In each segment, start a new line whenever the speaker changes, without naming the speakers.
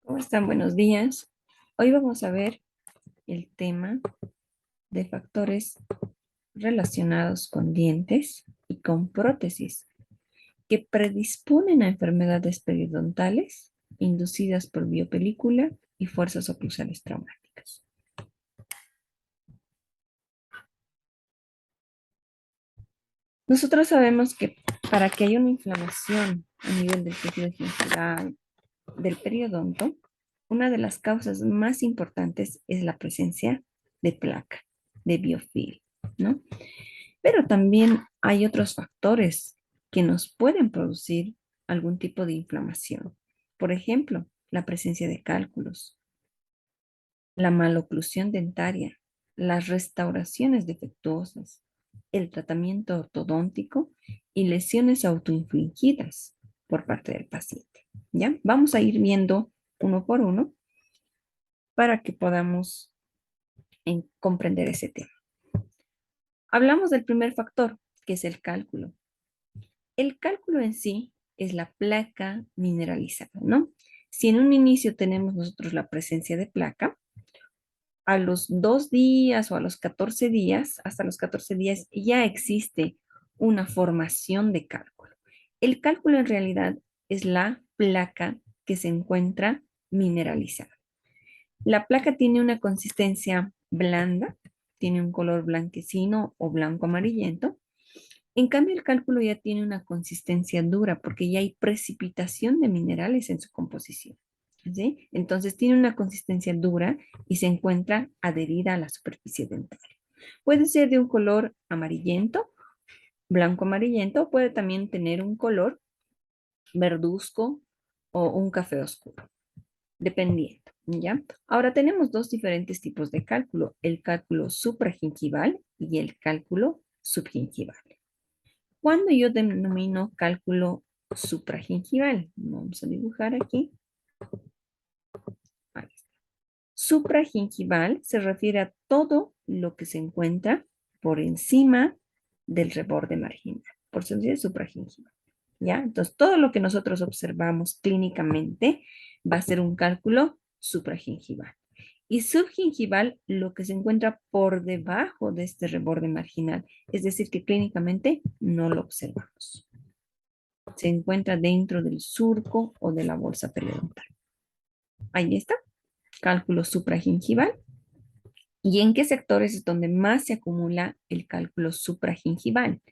¿Cómo están? Buenos días. Hoy vamos a ver el tema de factores relacionados con dientes y con prótesis que predisponen a enfermedades periodontales inducidas por biopelícula y fuerzas oclusales traumáticas. Nosotros sabemos que para que haya una inflamación a nivel del tejido gingival, del periodonto, una de las causas más importantes es la presencia de placa, de biofilm, ¿no? Pero también hay otros factores que nos pueden producir algún tipo de inflamación. Por ejemplo, la presencia de cálculos, la maloclusión dentaria, las restauraciones defectuosas, el tratamiento ortodóntico y lesiones autoinfligidas por parte del paciente. ¿Ya? Vamos a ir viendo uno por uno para que podamos comprender ese tema. Hablamos del primer factor, que es el cálculo. El cálculo en sí es la placa mineralizada, ¿no? Si en un inicio tenemos nosotros la presencia de placa, a los 2 días o a los 14 días, hasta los 14 días, ya existe una formación de cálculo. El cálculo en realidad es la placa que se encuentra mineralizada. La placa tiene una consistencia blanda, tiene un color blanquecino o blanco amarillento. En cambio, el cálculo ya tiene una consistencia dura porque ya hay precipitación de minerales en su composición. ¿Sí? Entonces tiene una consistencia dura y se encuentra adherida a la superficie dental. Puede ser de un color amarillento, blanco amarillento, o puede también tener un color verduzco o un café oscuro, dependiendo, ¿ya? Ahora tenemos dos diferentes tipos de cálculo, el cálculo supragingival y el cálculo subgingival. Cuando yo denomino cálculo supragingival, vamos a dibujar aquí. Ahí está. Supragingival se refiere a todo lo que se encuentra por encima del reborde marginal. Por eso dice supragingival. ¿Ya? Entonces, todo lo que nosotros observamos clínicamente va a ser un cálculo supragingival. Y subgingival, lo que se encuentra por debajo de este reborde marginal, es decir, que clínicamente no lo observamos. Se encuentra dentro del surco o de la bolsa periodontal. Ahí está, cálculo supragingival. ¿Y en qué sectores es donde más se acumula el cálculo supragingival?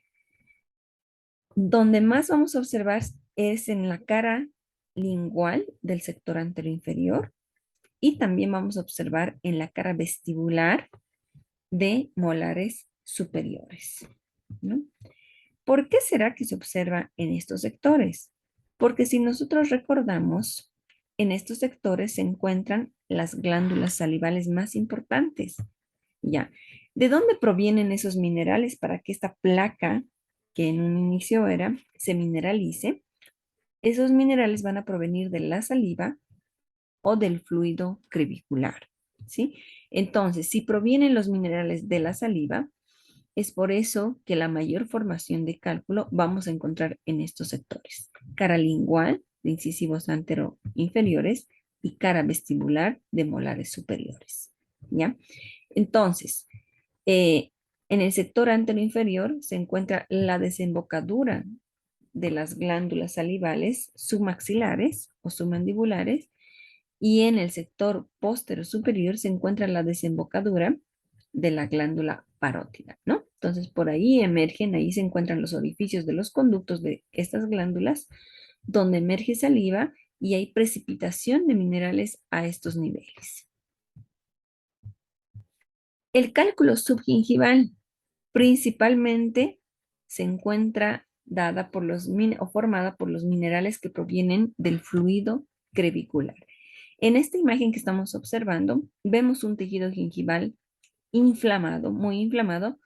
Donde más vamos a observar es en la cara lingual del sector anteroinferior y también vamos a observar en la cara vestibular de molares superiores, ¿no? ¿Por qué será que se observa en estos sectores? Porque si nosotros recordamos, en estos sectores se encuentran las glándulas salivales más importantes. Ya. ¿De dónde provienen esos minerales para que esta placa, que en un inicio era, se mineralice? Esos minerales van a provenir de la saliva o del fluido crevicular, ¿sí? Entonces, si provienen los minerales de la saliva, es por eso que la mayor formación de cálculo vamos a encontrar en estos sectores. Cara lingual de incisivos antero-inferiores y cara vestibular de molares superiores, ¿ya? Entonces, eh, en el sector anteroinferior se encuentra la desembocadura de las glándulas salivales submaxilares o submandibulares y en el sector posterior superior se encuentra la desembocadura de la glándula parótida, ¿no? Entonces, por ahí emergen, ahí se encuentran los orificios de los conductos de estas glándulas, donde emerge saliva y hay precipitación de minerales a estos niveles. El cálculo subgingival principalmente se encuentra dada por los o formada por los minerales que provienen del fluido crevicular. En esta imagen que estamos observando, vemos un tejido gingival inflamado, muy inflamado,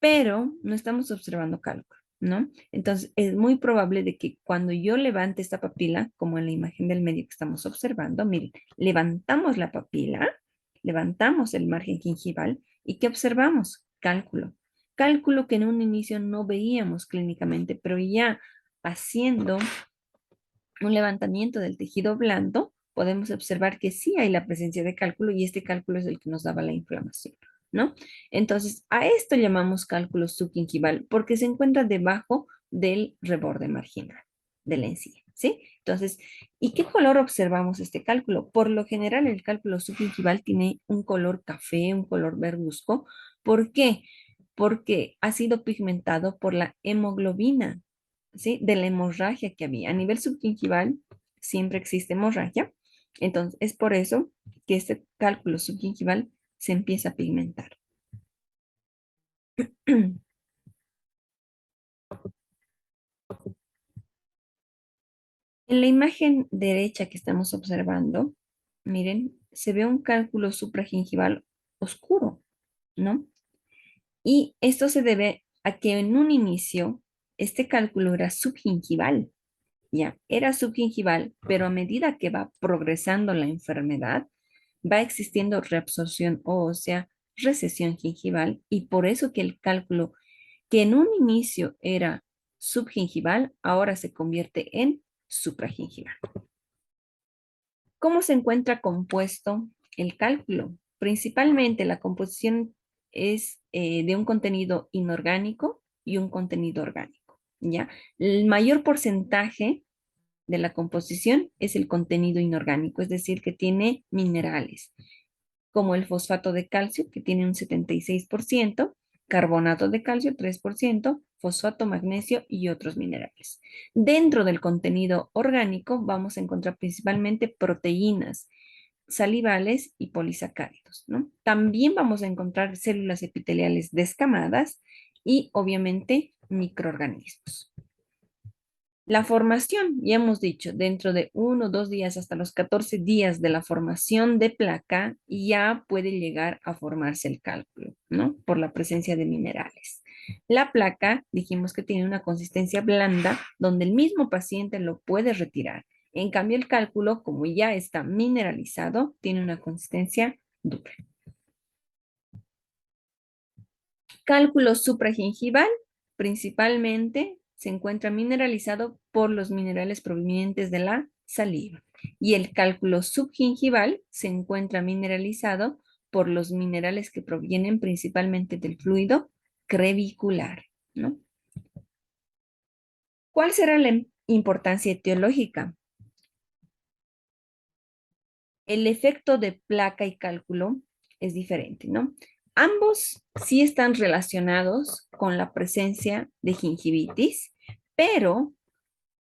pero no estamos observando cálculo, ¿no? Entonces, es muy probable de que cuando yo levante esta papila, como en la imagen del medio que estamos observando, miren, levantamos la papila, levantamos el margen gingival y ¿qué observamos? Cálculo. Cálculo que en un inicio no veíamos clínicamente, pero ya haciendo un levantamiento del tejido blando, podemos observar que sí hay la presencia de cálculo y este cálculo es el que nos daba la inflamación, ¿no? Entonces, a esto llamamos cálculo subgingival porque se encuentra debajo del reborde marginal de la encía, ¿sí? Entonces, ¿y qué color observamos este cálculo? Por lo general, el cálculo subgingival tiene un color café, un color verduzco. ¿Por qué? Porque ha sido pigmentado por la hemoglobina, ¿sí? De la hemorragia que había. A nivel subgingival siempre existe hemorragia, entonces es por eso que este cálculo subgingival se empieza a pigmentar. En la imagen derecha que estamos observando, miren, se ve un cálculo supragingival oscuro, ¿no? Y esto se debe a que en un inicio este cálculo era subgingival, ya, era subgingival, pero a medida que va progresando la enfermedad, va existiendo reabsorción ósea, recesión gingival, y por eso que el cálculo que en un inicio era subgingival, ahora se convierte en supragingival. ¿Cómo se encuentra compuesto el cálculo? Principalmente la composición es de un contenido inorgánico y un contenido orgánico, ¿ya? El mayor porcentaje de la composición es el contenido inorgánico, es decir, que tiene minerales, como el fosfato de calcio, que tiene un 76%, carbonato de calcio 3%, fosfato, magnesio y otros minerales. Dentro del contenido orgánico vamos a encontrar principalmente proteínas salivales y polisacáridos, ¿no? También vamos a encontrar células epiteliales descamadas y obviamente microorganismos. La formación, ya hemos dicho, dentro de 1 o 2 días hasta los 14 días de la formación de placa, ya puede llegar a formarse el cálculo, ¿no? Por la presencia de minerales. La placa, dijimos que tiene una consistencia blanda, donde el mismo paciente lo puede retirar. En cambio, el cálculo, como ya está mineralizado, tiene una consistencia dura. Cálculo supragingival principalmente se encuentra mineralizado por los minerales provenientes de la saliva y el cálculo subgingival se encuentra mineralizado por los minerales que provienen principalmente del fluido crevicular, ¿no? ¿Cuál será la importancia etiológica? El efecto de placa y cálculo es diferente, ¿no? Ambos sí están relacionados con la presencia de gingivitis, pero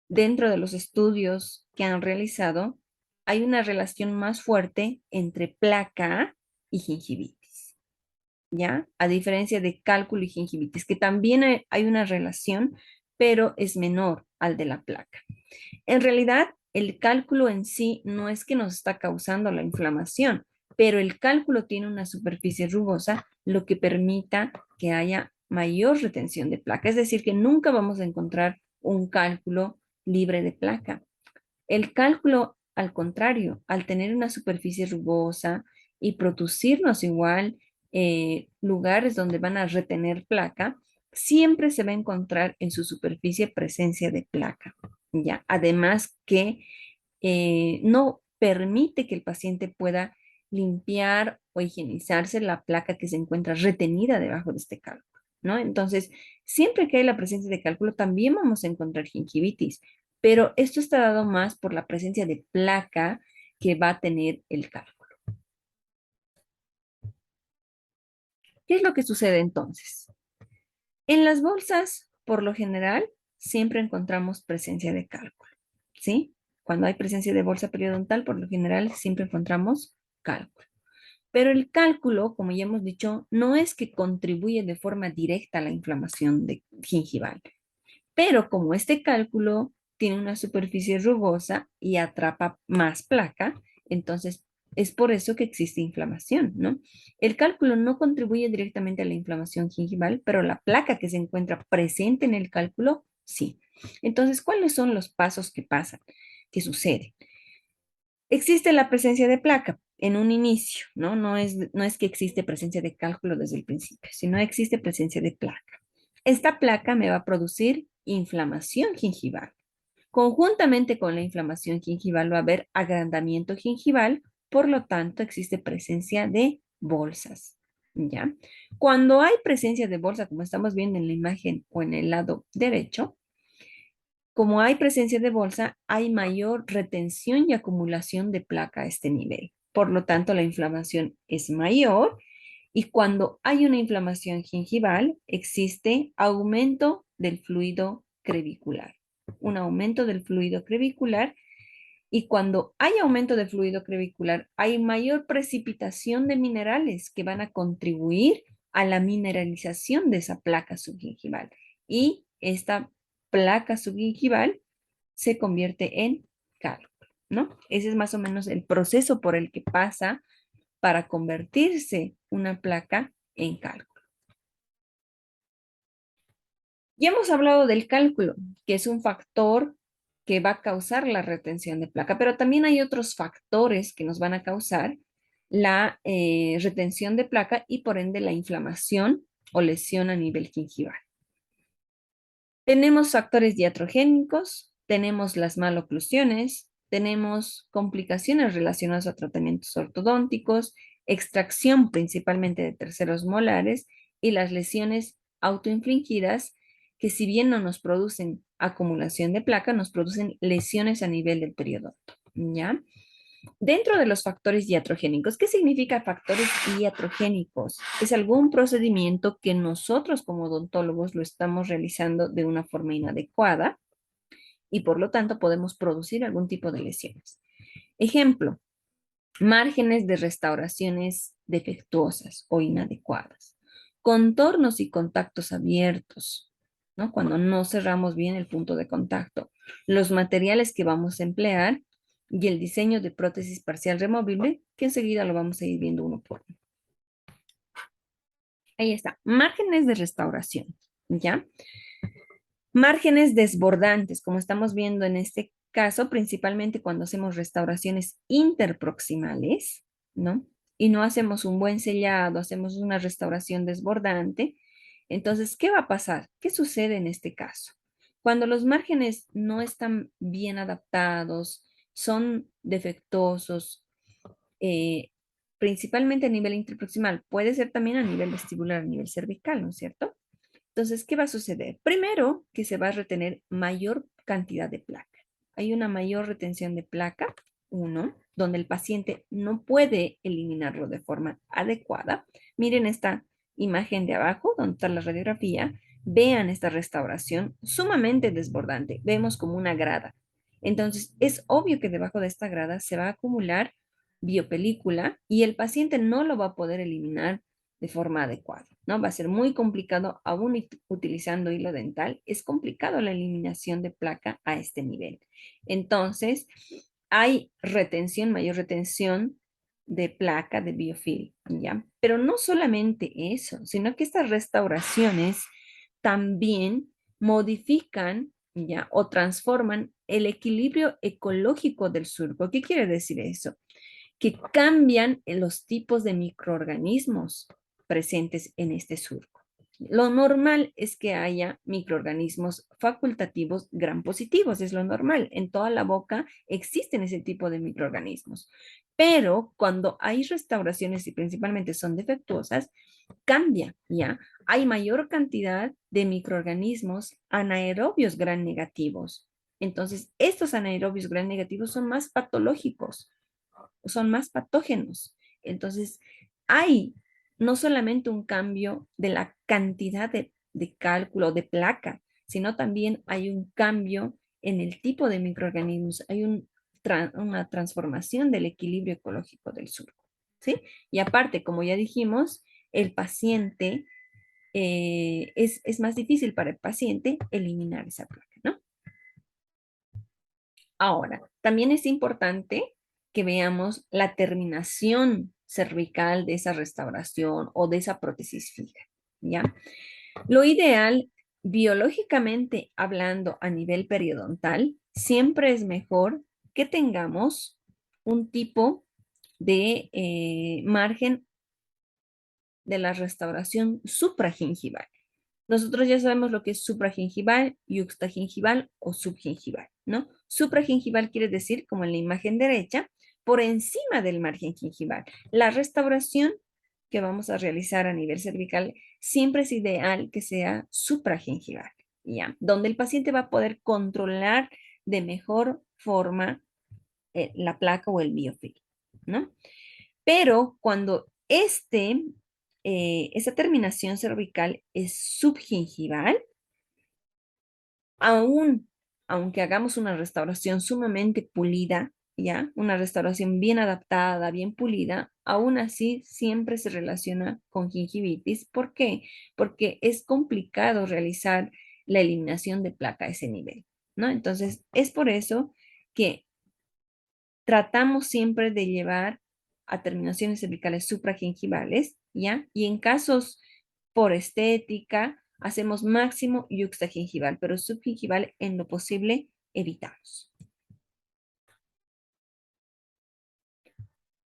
dentro de los estudios que han realizado, hay una relación más fuerte entre placa y gingivitis, ¿ya? A diferencia de cálculo y gingivitis, que también hay una relación, pero es menor al de la placa. En realidad, el cálculo en sí no es que nos está causando la inflamación, pero el cálculo tiene una superficie rugosa, lo que permita que haya mayor retención de placa. Es decir, que nunca vamos a encontrar un cálculo libre de placa. El cálculo, al contrario, al tener una superficie rugosa y producirnos igual lugares donde van a retener placa, siempre se va a encontrar en su superficie presencia de placa, ¿ya? Además que no permite que el paciente pueda limpiar o higienizarse la placa que se encuentra retenida debajo de este cálculo, ¿no? Entonces, siempre que hay la presencia de cálculo, también vamos a encontrar gingivitis, pero esto está dado más por la presencia de placa que va a tener el cálculo. ¿Qué es lo que sucede entonces? En las bolsas, por lo general, siempre encontramos presencia de cálculo, ¿sí? Cuando hay presencia de bolsa periodontal, por lo general, siempre encontramos cálculo. Pero el cálculo, como ya hemos dicho, no es que contribuye de forma directa a la inflamación gingival, pero como este cálculo tiene una superficie rugosa y atrapa más placa, entonces es por eso que existe inflamación, ¿no? El cálculo no contribuye directamente a la inflamación gingival, pero la placa que se encuentra presente en el cálculo, sí. Entonces, ¿cuáles son los pasos que pasan, que suceden? Existe la presencia de placa en un inicio, ¿no? No es que existe presencia de cálculo desde el principio, sino existe presencia de placa. Esta placa me va a producir inflamación gingival. Conjuntamente con la inflamación gingival va a haber agrandamiento gingival, por lo tanto existe presencia de bolsas, ¿ya? Cuando hay presencia de bolsa, como estamos viendo en la imagen o en el lado derecho, como hay presencia de bolsa, hay mayor retención y acumulación de placa a este nivel. Por lo tanto, la inflamación es mayor y cuando hay una inflamación gingival, existe aumento del fluido crevicular. Un aumento del fluido crevicular y cuando hay aumento de fluido crevicular, hay mayor precipitación de minerales que van a contribuir a la mineralización de esa placa subgingival. Y esta placa subgingival se convierte en cálculo, ¿no? Ese es más o menos el proceso por el que pasa para convertirse una placa en cálculo. Ya hemos hablado del cálculo, que es un factor que va a causar la retención de placa, pero también hay otros factores que nos van a causar la retención de placa y por ende la inflamación o lesión a nivel gingival. Tenemos factores diatrogénicos, tenemos las maloclusiones, tenemos complicaciones relacionadas a tratamientos ortodónticos, extracción principalmente de terceros molares y las lesiones autoinfligidas que si bien no nos producen acumulación de placa, nos producen lesiones a nivel del periodonto, ¿ya? Dentro de los factores iatrogénicos, ¿qué significa factores iatrogénicos? Es algún procedimiento que nosotros como odontólogos lo estamos realizando de una forma inadecuada y por lo tanto podemos producir algún tipo de lesiones. Ejemplo, márgenes de restauraciones defectuosas o inadecuadas, contornos y contactos abiertos, ¿no? Cuando no cerramos bien el punto de contacto, los materiales que vamos a emplear y el diseño de prótesis parcial removible, que enseguida lo vamos a ir viendo uno por uno. Ahí está, márgenes de restauración, ¿ya? Márgenes desbordantes, como estamos viendo en este caso, principalmente cuando hacemos restauraciones interproximales, ¿no? Y no hacemos un buen sellado, hacemos una restauración desbordante. Entonces, ¿qué va a pasar? ¿Qué sucede en este caso? Cuando los márgenes no están bien adaptados, son defectuosos, eh, principalmente a nivel interproximal, puede ser también a nivel vestibular, a nivel cervical, ¿no es cierto? Entonces, ¿qué va a suceder? Primero, que se va a retener mayor cantidad de placa. Hay una mayor retención de placa, uno, donde el paciente no puede eliminarlo de forma adecuada. Miren esta imagen de abajo, donde está la radiografía. Vean esta restauración sumamente desbordante. Vemos como una grada. Entonces, es obvio que debajo de esta grada se va a acumular biopelícula y el paciente no lo va a poder eliminar de forma adecuada, ¿no? Va a ser muy complicado, aún utilizando hilo dental, es complicado la eliminación de placa a este nivel. Entonces, hay retención, mayor retención de placa, de biofilm, ¿ya? Pero no solamente eso, sino que estas restauraciones también modifican, ¿ya? O transforman el equilibrio ecológico del surco. ¿Qué quiere decir eso? Que cambian los tipos de microorganismos presentes en este surco. Lo normal es que haya microorganismos facultativos gram positivos, es lo normal. En toda la boca existen ese tipo de microorganismos. Pero cuando hay restauraciones y principalmente son defectuosas, cambia, ¿ya? Hay mayor cantidad de microorganismos anaerobios gram negativos. Entonces, estos anaerobios gram negativos son más patológicos, son más patógenos. Entonces, hay no solamente un cambio de la cantidad de cálculo, de placa, sino también hay un cambio en el tipo de microorganismos, hay una transformación del equilibrio ecológico del surco, ¿sí? Y aparte, como ya dijimos, el paciente, es más difícil para el paciente eliminar esa placa, ¿no? Ahora, también es importante que veamos la terminación cervical de esa restauración o de esa prótesis fija, ¿ya? Lo ideal, biológicamente hablando a nivel periodontal, siempre es mejor que tengamos un tipo de margen de la restauración supragingival. Nosotros ya sabemos lo que es supragingival, yuxtagingival o subgingival, ¿no? Supragingival quiere decir, como en la imagen derecha, por encima del margen gingival. La restauración que vamos a realizar a nivel cervical siempre es ideal que sea supragingival, ¿ya? Donde el paciente va a poder controlar de mejor forma la placa o el biofilm, ¿no? Pero cuando esa terminación cervical es subgingival, aún, aunque hagamos una restauración sumamente pulida, ¿ya? Una restauración bien adaptada, bien pulida, aún así siempre se relaciona con gingivitis. ¿Por qué? Porque es complicado realizar la eliminación de placa a ese nivel, ¿no? Entonces, es por eso que tratamos siempre de llevar a terminaciones cervicales supragingivales, ¿ya? Y en casos por estética, hacemos máximo yuxtagingival, pero subgingival en lo posible evitamos.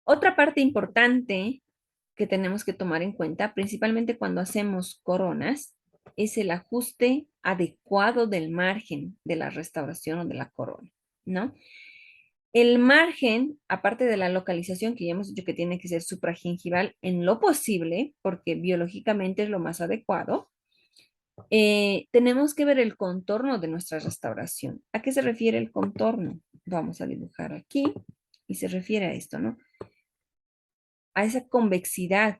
Otra parte importante que tenemos que tomar en cuenta, principalmente cuando hacemos coronas, es el ajuste adecuado del margen de la restauración o de la corona, ¿no? El margen, aparte de la localización que ya hemos dicho que tiene que ser supragingival en lo posible, porque biológicamente es lo más adecuado, tenemos que ver el contorno de nuestra restauración. ¿A qué se refiere el contorno? Vamos a dibujar aquí y se refiere a esto, ¿no? A esa convexidad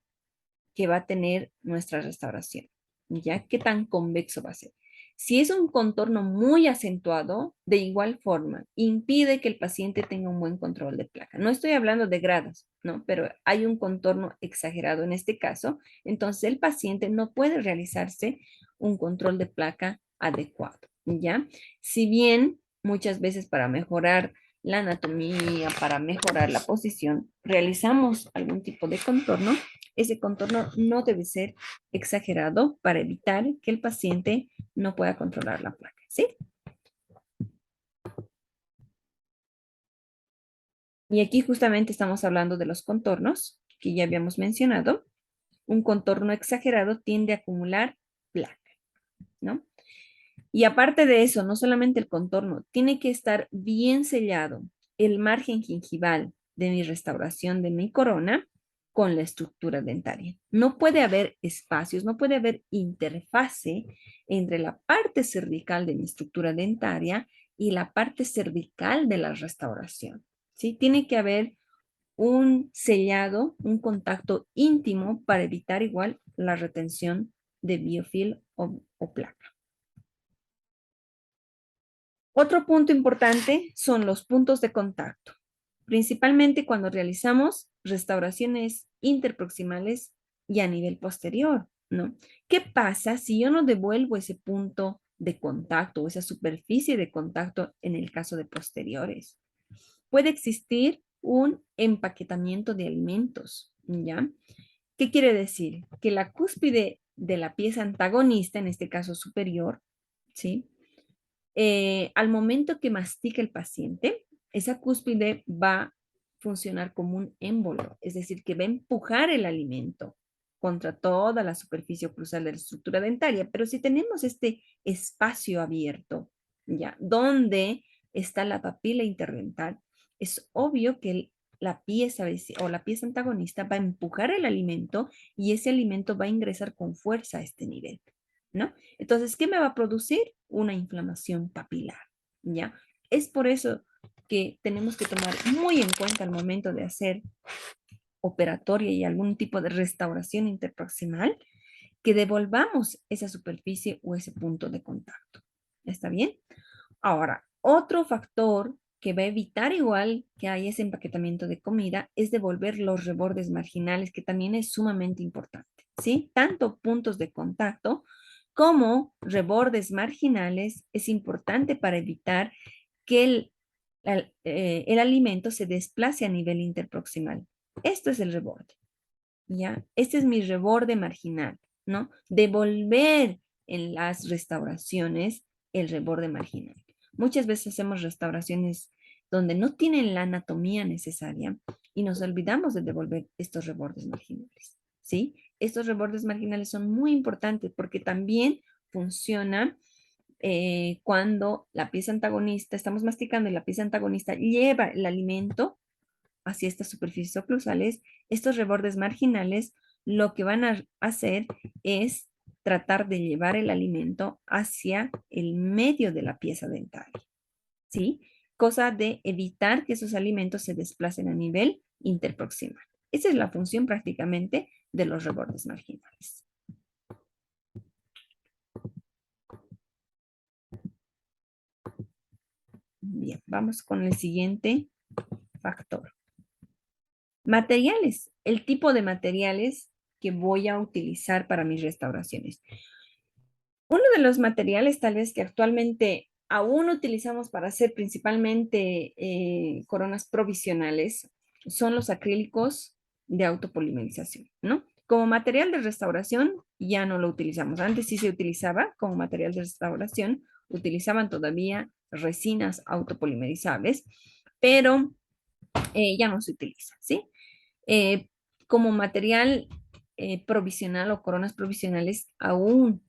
que va a tener nuestra restauración. ¿Ya? ¿Qué tan convexo va a ser? Si es un contorno muy acentuado, de igual forma, impide que el paciente tenga un buen control de placa. No estoy hablando de grados, ¿no? Pero hay un contorno exagerado en este caso, entonces el paciente no puede realizarse un control de placa adecuado, ¿ya? Si bien muchas veces para mejorar la anatomía, para mejorar la posición, realizamos algún tipo de contorno, ese contorno no debe ser exagerado para evitar que el paciente no pueda controlar la placa, ¿sí? Y aquí justamente estamos hablando de los contornos que ya habíamos mencionado. Un contorno exagerado tiende a acumular placa, ¿no? Y aparte de eso, no solamente el contorno, tiene que estar bien sellado el margen gingival de mi restauración de mi corona con la estructura dentaria. No puede haber espacios, no puede haber interfase entre la parte cervical de mi estructura dentaria y la parte cervical de la restauración. ¿Sí? Tiene que haber un sellado, un contacto íntimo para evitar igual la retención de biofilm o placa. Otro punto importante son los puntos de contacto, principalmente cuando realizamos restauraciones interproximales y a nivel posterior, ¿no? ¿Qué pasa si yo no devuelvo ese punto de contacto o esa superficie de contacto en el caso de posteriores? Puede existir un empaquetamiento de alimentos, ¿ya? ¿Qué quiere decir? Que la cúspide de la pieza antagonista, en este caso superior, ¿sí? Al momento que mastica el paciente, esa cúspide va a funcionar como un émbolo, es decir, que va a empujar el alimento contra toda la superficie oclusal de la estructura dentaria. Pero si tenemos este espacio abierto, ¿ya? Donde está la papila interdental, es obvio que la pieza o la pieza antagonista va a empujar el alimento y ese alimento va a ingresar con fuerza a este nivel, ¿no? Entonces, ¿qué me va a producir? Una inflamación papilar, ¿ya? Es por eso que tenemos que tomar muy en cuenta al momento de hacer operatoria y algún tipo de restauración interproximal, que devolvamos esa superficie o ese punto de contacto. ¿Está bien? Ahora, otro factor que va a evitar igual que haya ese empaquetamiento de comida es devolver los rebordes marginales, que también es sumamente importante, ¿sí? Tanto puntos de contacto como rebordes marginales es importante para evitar que el alimento se desplace a nivel interproximal. Esto es el reborde, ¿ya? Este es mi reborde marginal, ¿no? Devolver en las restauraciones el reborde marginal. Muchas veces hacemos restauraciones donde no tienen la anatomía necesaria y nos olvidamos de devolver estos rebordes marginales, ¿sí? Estos rebordes marginales son muy importantes porque también funciona cuando la pieza antagonista, estamos masticando y la pieza antagonista lleva el alimento hacia estas superficies oclusales, estos rebordes marginales lo que van a hacer es tratar de llevar el alimento hacia el medio de la pieza dental, ¿sí? Cosa de evitar que esos alimentos se desplacen a nivel interproximal. Esa es la función prácticamente de los rebordes marginales. Bien, vamos con el siguiente factor. Materiales, el tipo de materiales que voy a utilizar para mis restauraciones. Uno de los materiales tal vez que actualmente aún utilizamos para hacer principalmente coronas provisionales son los acrílicos de autopolimerización, ¿no? Como material de restauración ya no lo utilizamos. Antes sí se utilizaba como material de restauración, utilizaban todavía resinas autopolimerizables, pero ya no se utiliza, ¿sí? Eh, Como material provisional o coronas provisionales, aún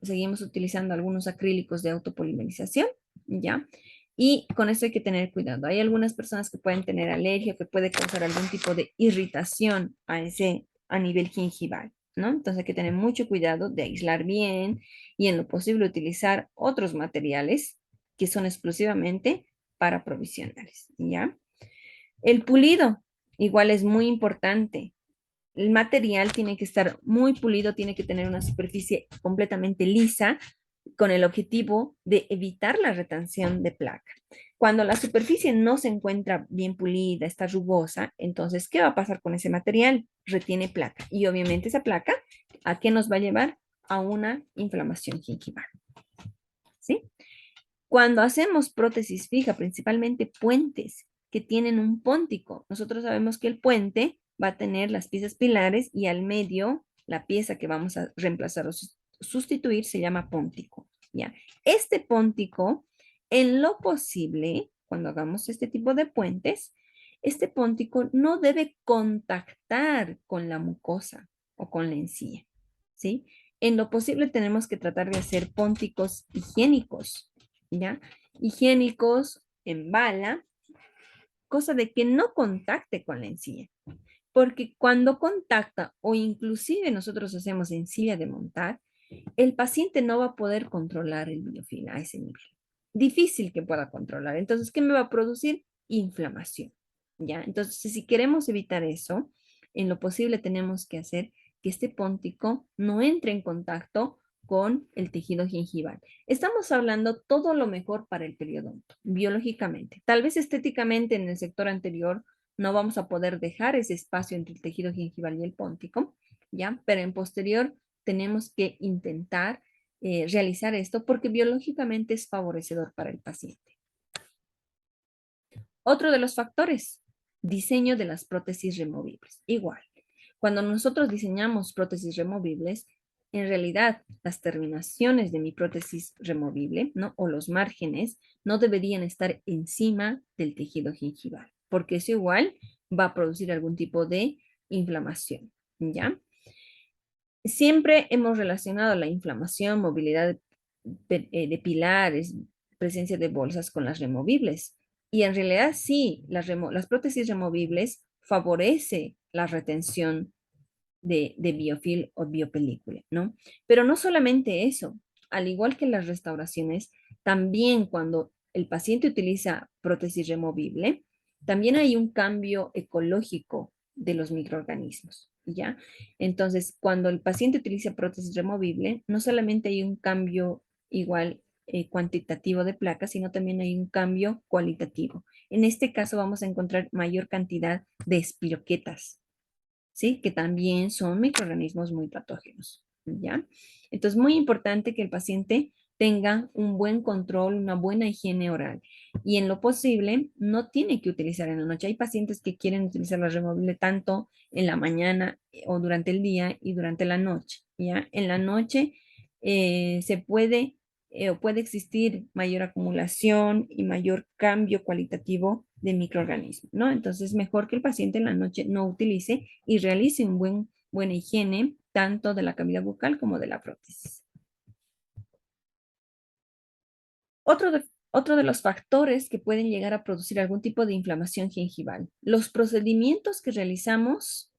seguimos utilizando algunos acrílicos de autopolimerización, ¿ya? Y con esto hay que tener cuidado. Hay algunas personas que pueden tener alergia, que puede causar algún tipo de irritación a nivel gingival, ¿no? Entonces hay que tener mucho cuidado de aislar bien y en lo posible utilizar otros materiales que son exclusivamente para provisionales, ¿ya? El pulido, igual es muy importante. El material tiene que estar muy pulido, tiene que tener una superficie completamente lisa con el objetivo de evitar la retención de placa. Cuando la superficie no se encuentra bien pulida, está rugosa, entonces, ¿qué va a pasar con ese material? Retiene placa. Y obviamente esa placa, ¿a qué nos va a llevar? A una inflamación gingival. ¿Sí? Cuando hacemos prótesis fija, principalmente puentes que tienen un póntico, nosotros sabemos que el puente va a tener las piezas pilares y al medio la pieza que vamos a reemplazar o sustituir se llama póntico, ¿ya? Este póntico, en lo posible, cuando hagamos este tipo de puentes, este póntico no debe contactar con la mucosa o con la encía, ¿sí? En lo posible tenemos que tratar de hacer pónticos higiénicos, ¿ya? Higiénicos en bala, cosa de que no contacte con la encía. Porque cuando contacta o inclusive nosotros hacemos encía de montar, el paciente no va a poder controlar el biofilm a ese nivel. Difícil que pueda controlar. Entonces, ¿qué me va a producir? Inflamación. ¿Ya? Entonces, si queremos evitar eso, en lo posible tenemos que hacer que este póntico no entre en contacto con el tejido gingival. Estamos hablando todo lo mejor para el periodonto, biológicamente. Tal vez estéticamente en el sector anterior no vamos a poder dejar ese espacio entre el tejido gingival y el póntico, ¿ya? Pero en posterior tenemos que intentar realizar esto porque biológicamente es favorecedor para el paciente. Otro de los factores, diseño de las prótesis removibles. Igual, cuando nosotros diseñamos prótesis removibles, en realidad las terminaciones de mi prótesis removible, ¿no? O los márgenes no deberían estar encima del tejido gingival, porque eso igual va a producir algún tipo de inflamación, ¿ya? Siempre hemos relacionado la inflamación, movilidad de pilares, presencia de bolsas con las removibles. Y en realidad sí, las prótesis removibles favorece la retención de biofilm o biopelícula, ¿no? Pero no solamente eso, al igual que las restauraciones, también cuando el paciente utiliza prótesis removible, también hay un cambio ecológico de los microorganismos, ¿ya? Entonces, cuando el paciente utiliza prótesis removible, no solamente hay un cambio igual cuantitativo de placas, sino también hay un cambio cualitativo. En este caso vamos a encontrar mayor cantidad de espiroquetas, ¿sí? Que también son microorganismos muy patógenos, ¿ya? Entonces, muy importante que el paciente tenga un buen control, una buena higiene oral. Y en lo posible, no tiene que utilizar en la noche. Hay pacientes que quieren utilizar la removible tanto en la mañana o durante el día y durante la noche, ¿ya? En la noche se puede o puede existir mayor acumulación y mayor cambio cualitativo de microorganismos, ¿no? Entonces, mejor que el paciente en la noche no utilice y realice buena higiene tanto de la cavidad bucal como de la prótesis. Otro de los factores que pueden llegar a producir algún tipo de inflamación gingival. Los procedimientos que realizamos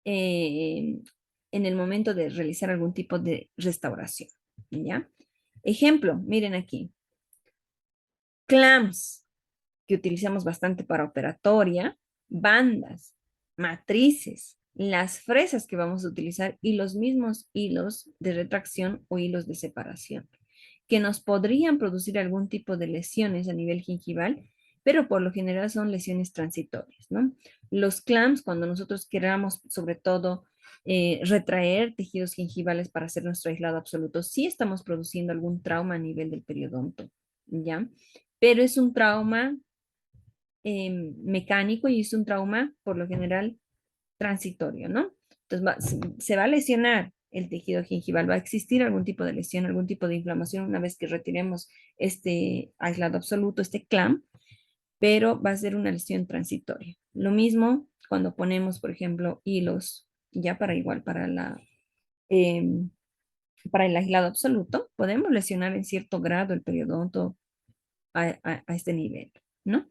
eh, en el momento de realizar algún tipo de restauración, ¿ya? Ejemplo, miren aquí. Clamps, que utilizamos bastante para operatoria, bandas, matrices, las fresas que vamos a utilizar y los mismos hilos de retracción o hilos de separación, que nos podrían producir algún tipo de lesiones a nivel gingival, pero por lo general son lesiones transitorias, ¿no? Los clamps, cuando nosotros queramos, sobre todo, retraer tejidos gingivales para hacer nuestro aislado absoluto, sí estamos produciendo algún trauma a nivel del periodonto, ¿ya? Pero es un trauma mecánico y es un trauma, por lo general, transitorio, ¿no? Entonces, se va a lesionar el tejido gingival, va a existir algún tipo de lesión, algún tipo de inflamación una vez que retiremos este aislado absoluto, este clamp, pero va a ser una lesión transitoria. Lo mismo cuando ponemos, por ejemplo, hilos, ya para igual, em, para el aislado absoluto, podemos lesionar en cierto grado el periodonto a este nivel, ¿no?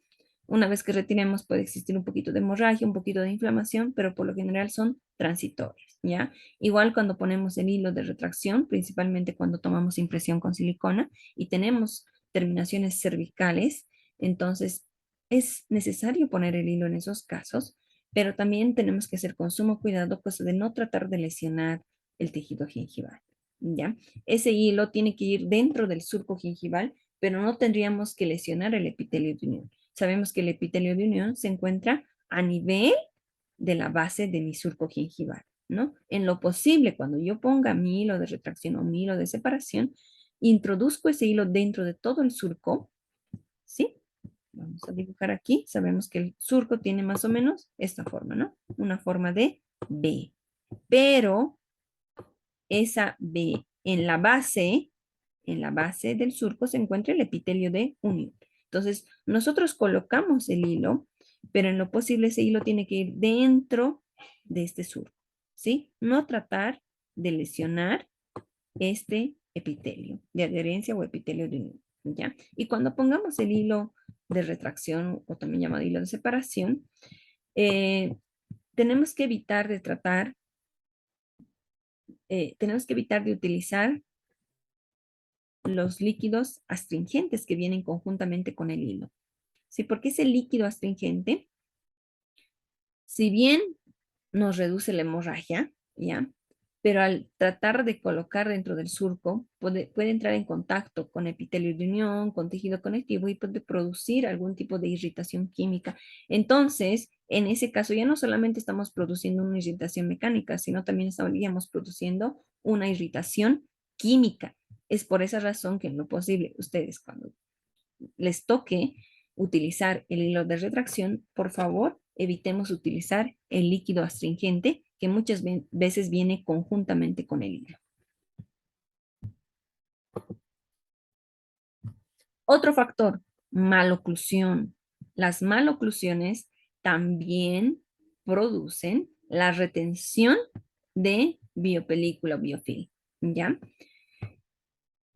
Una vez que retiremos puede existir un poquito de hemorragia, un poquito de inflamación, pero por lo general son transitorias, ¿ya? Igual cuando ponemos el hilo de retracción, principalmente cuando tomamos impresión con silicona y tenemos terminaciones cervicales, entonces es necesario poner el hilo en esos casos, pero también tenemos que hacer con sumo cuidado, cosa de no tratar de lesionar el tejido gingival, ¿ya? Ese hilo tiene que ir dentro del surco gingival, pero no tendríamos que lesionar el epitelio de unión. Sabemos que el epitelio de unión se encuentra a nivel de la base de mi surco gingival, ¿no? En lo posible, cuando yo ponga mi hilo de retracción o mi hilo de separación, introduzco ese hilo dentro de todo el surco, ¿sí? Vamos a dibujar aquí. Sabemos que el surco tiene más o menos esta forma, ¿no? Una forma de B. Pero esa B en la base del surco se encuentra el epitelio de unión. Entonces, nosotros colocamos el hilo, pero en lo posible ese hilo tiene que ir dentro de este surco, ¿sí? No tratar de lesionar este epitelio de adherencia o epitelio de unión, ¿ya? Y cuando pongamos el hilo de retracción o también llamado hilo de separación, eh, tenemos que evitar de tratar, tenemos que evitar de utilizar los líquidos astringentes que vienen conjuntamente con el hilo. ¿Sí? Porque ese líquido astringente, si bien nos reduce la hemorragia, ¿ya? Pero al tratar de colocar dentro del surco, puede entrar en contacto con epitelio de unión, con tejido conectivo y puede producir algún tipo de irritación química. Entonces, en ese caso ya no solamente estamos produciendo una irritación mecánica, sino también estaríamos produciendo una irritación química. Es por esa razón que en lo posible ustedes cuando les toque utilizar el hilo de retracción, por favor, evitemos utilizar el líquido astringente que muchas veces viene conjuntamente con el hilo. Otro factor, maloclusión. Las maloclusiones también producen la retención de biopelícula o biofilm, ¿ya?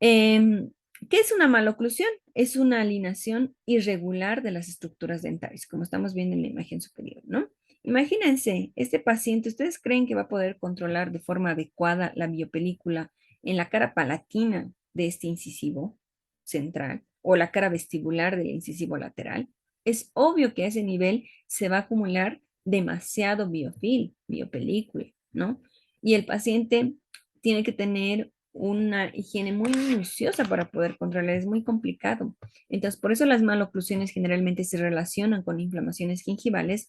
Em, ¿Qué es una maloclusión? Es una alineación irregular de las estructuras dentales, como estamos viendo en la imagen superior, ¿no? Imagínense, este paciente, ¿ustedes creen que va a poder controlar de forma adecuada la biopelícula en la cara palatina de este incisivo central o la cara vestibular del incisivo lateral? Es obvio que a ese nivel se va a acumular demasiado biofilm, biopelícula, ¿no? Y el paciente tiene que tener una higiene muy minuciosa para poder controlar, es muy complicado. Entonces, por eso las maloclusiones generalmente se relacionan con inflamaciones gingivales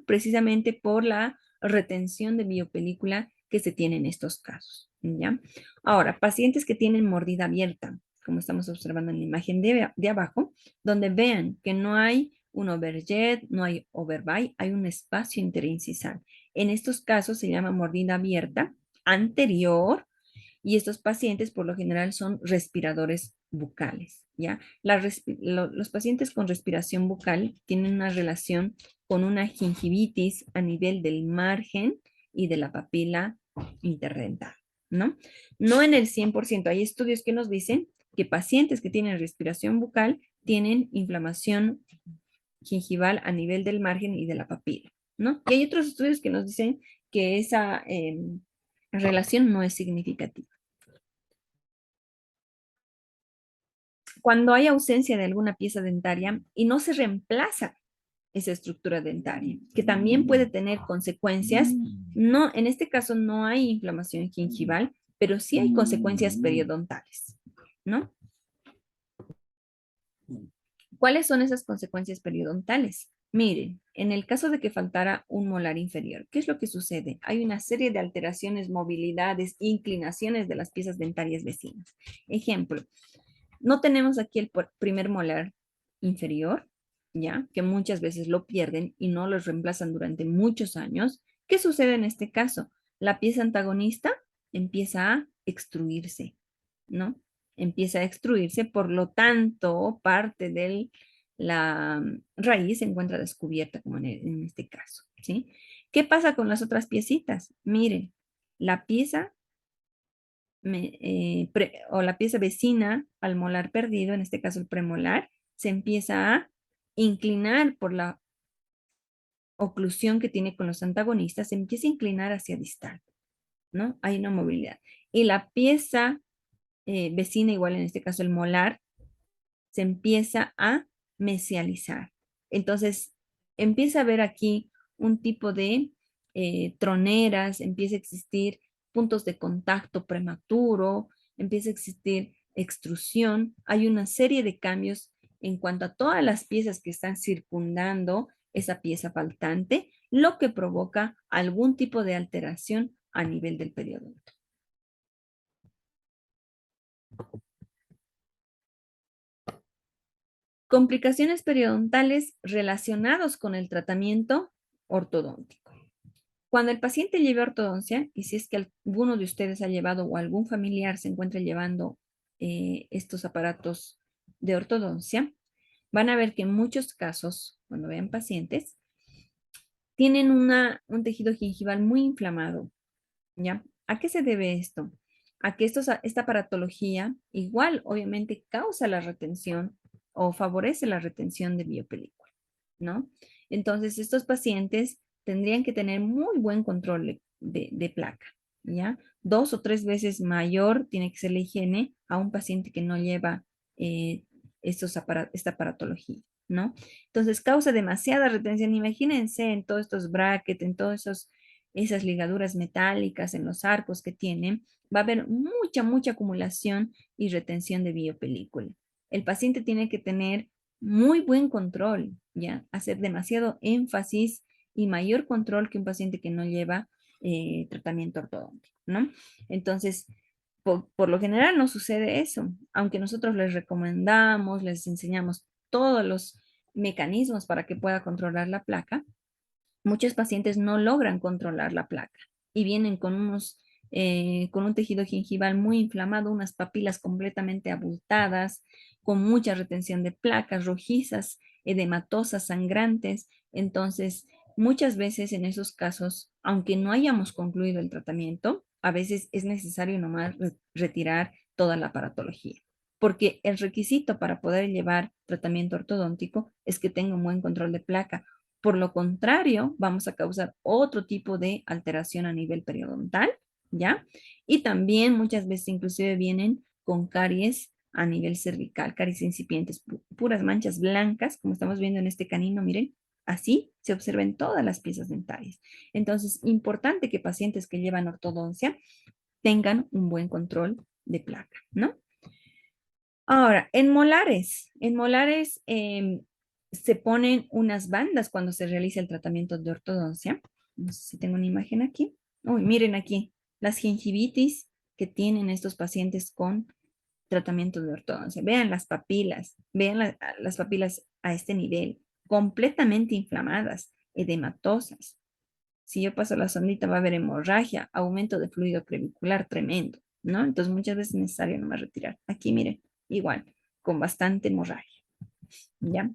precisamente por la retención de biopelícula que se tiene en estos casos, ¿ya? Ahora, pacientes que tienen mordida abierta, como estamos observando en la imagen de abajo, donde vean que no hay un overjet, no hay overbite, hay un espacio interincisal. En estos casos se llama mordida abierta anterior y estos pacientes por lo general son respiradores bucales, ¿ya? Los pacientes con respiración bucal tienen una relación con una gingivitis a nivel del margen y de la papila interdental, ¿no? No en el 100%. Hay estudios que nos dicen que pacientes que tienen respiración bucal tienen inflamación gingival a nivel del margen y de la papila, ¿no? Y hay otros estudios que nos dicen que esa relación no es significativa. Cuando hay ausencia de alguna pieza dentaria y no se reemplaza esa estructura dentaria, que también puede tener consecuencias, no, en este caso no hay inflamación gingival, pero sí hay consecuencias periodontales, ¿no? ¿Cuáles son esas consecuencias periodontales? Miren, en el caso de que faltara un molar inferior, ¿qué es lo que sucede? Hay una serie de alteraciones, movilidades, inclinaciones de las piezas dentarias vecinas. Ejemplo, no tenemos aquí el primer molar inferior, ¿ya? Que muchas veces lo pierden y no lo reemplazan durante muchos años. ¿Qué sucede en este caso? La pieza antagonista empieza a extruirse, ¿no? Empieza a extruirse, por lo tanto, parte de la raíz se encuentra descubierta, como en este caso, ¿sí? ¿Qué pasa con las otras piecitas? Miren, la pieza o la pieza vecina al molar perdido, en este caso el premolar, se empieza a inclinar por la oclusión que tiene con los antagonistas, se empieza a inclinar hacia distal, ¿no? Hay una movilidad. Y la pieza vecina, igual en este caso el molar, se empieza a mesializar. Entonces, empieza a haber aquí un tipo de troneras, empieza a existir puntos de contacto prematuro, empieza a existir extrusión. Hay una serie de cambios en cuanto a todas las piezas que están circundando esa pieza faltante, lo que provoca algún tipo de alteración a nivel del periodonto. Complicaciones periodontales relacionados con el tratamiento ortodóntico. Cuando el paciente lleve ortodoncia, y si es que alguno de ustedes ha llevado o algún familiar se encuentra llevando estos aparatos de ortodoncia, van a ver que en muchos casos, cuando vean pacientes, tienen un tejido gingival muy inflamado, ¿ya? ¿A qué se debe esto? A que esta aparatología igual obviamente causa la retención o favorece la retención de biopelícula, ¿no? Entonces, estos pacientes tendrían que tener muy buen control de placa, ¿ya? 2 o 3 veces mayor tiene que ser la higiene a un paciente que no lleva eh, esta aparatología, ¿no? Entonces, causa demasiada retención. Imagínense en todos estos brackets, en todos esas ligaduras metálicas, en los arcos que tienen, va a haber mucha acumulación y retención de biopelícula. El paciente tiene que tener muy buen control, ¿ya? Hacer demasiado énfasis y mayor control que un paciente que no lleva tratamiento ortodóntico, ¿no? Entonces, por lo general no sucede eso, aunque nosotros les recomendamos, les enseñamos todos los mecanismos para que pueda controlar la placa, muchos pacientes no logran controlar la placa y vienen con un tejido gingival muy inflamado, unas papilas completamente abultadas, con mucha retención de placas rojizas, edematosas, sangrantes. Entonces, muchas veces en esos casos, aunque no hayamos concluido el tratamiento, a veces es necesario nomás retirar toda la aparatología. Porque el requisito para poder llevar tratamiento ortodóntico es que tenga un buen control de placa. Por lo contrario, vamos a causar otro tipo de alteración a nivel periodontal, ¿ya? Y también muchas veces inclusive vienen con caries a nivel cervical, caries incipientes, puras manchas blancas, como estamos viendo en este canino, miren, así se observan todas las piezas dentarias. Entonces, importante que pacientes que llevan ortodoncia tengan un buen control de placa, ¿no? Ahora, en molares se ponen unas bandas cuando se realiza el tratamiento de ortodoncia. No sé si tengo una imagen aquí. Uy, miren aquí, las gingivitis que tienen estos pacientes con tratamiento de ortodoncia. Vean las papilas, vean las papilas a este nivel, completamente inflamadas, edematosas. Si yo paso la sondita va a haber hemorragia, aumento de fluido crevicular tremendo, ¿no? Entonces muchas veces es necesario nomás retirar. Aquí miren, igual, con bastante hemorragia, ¿ya?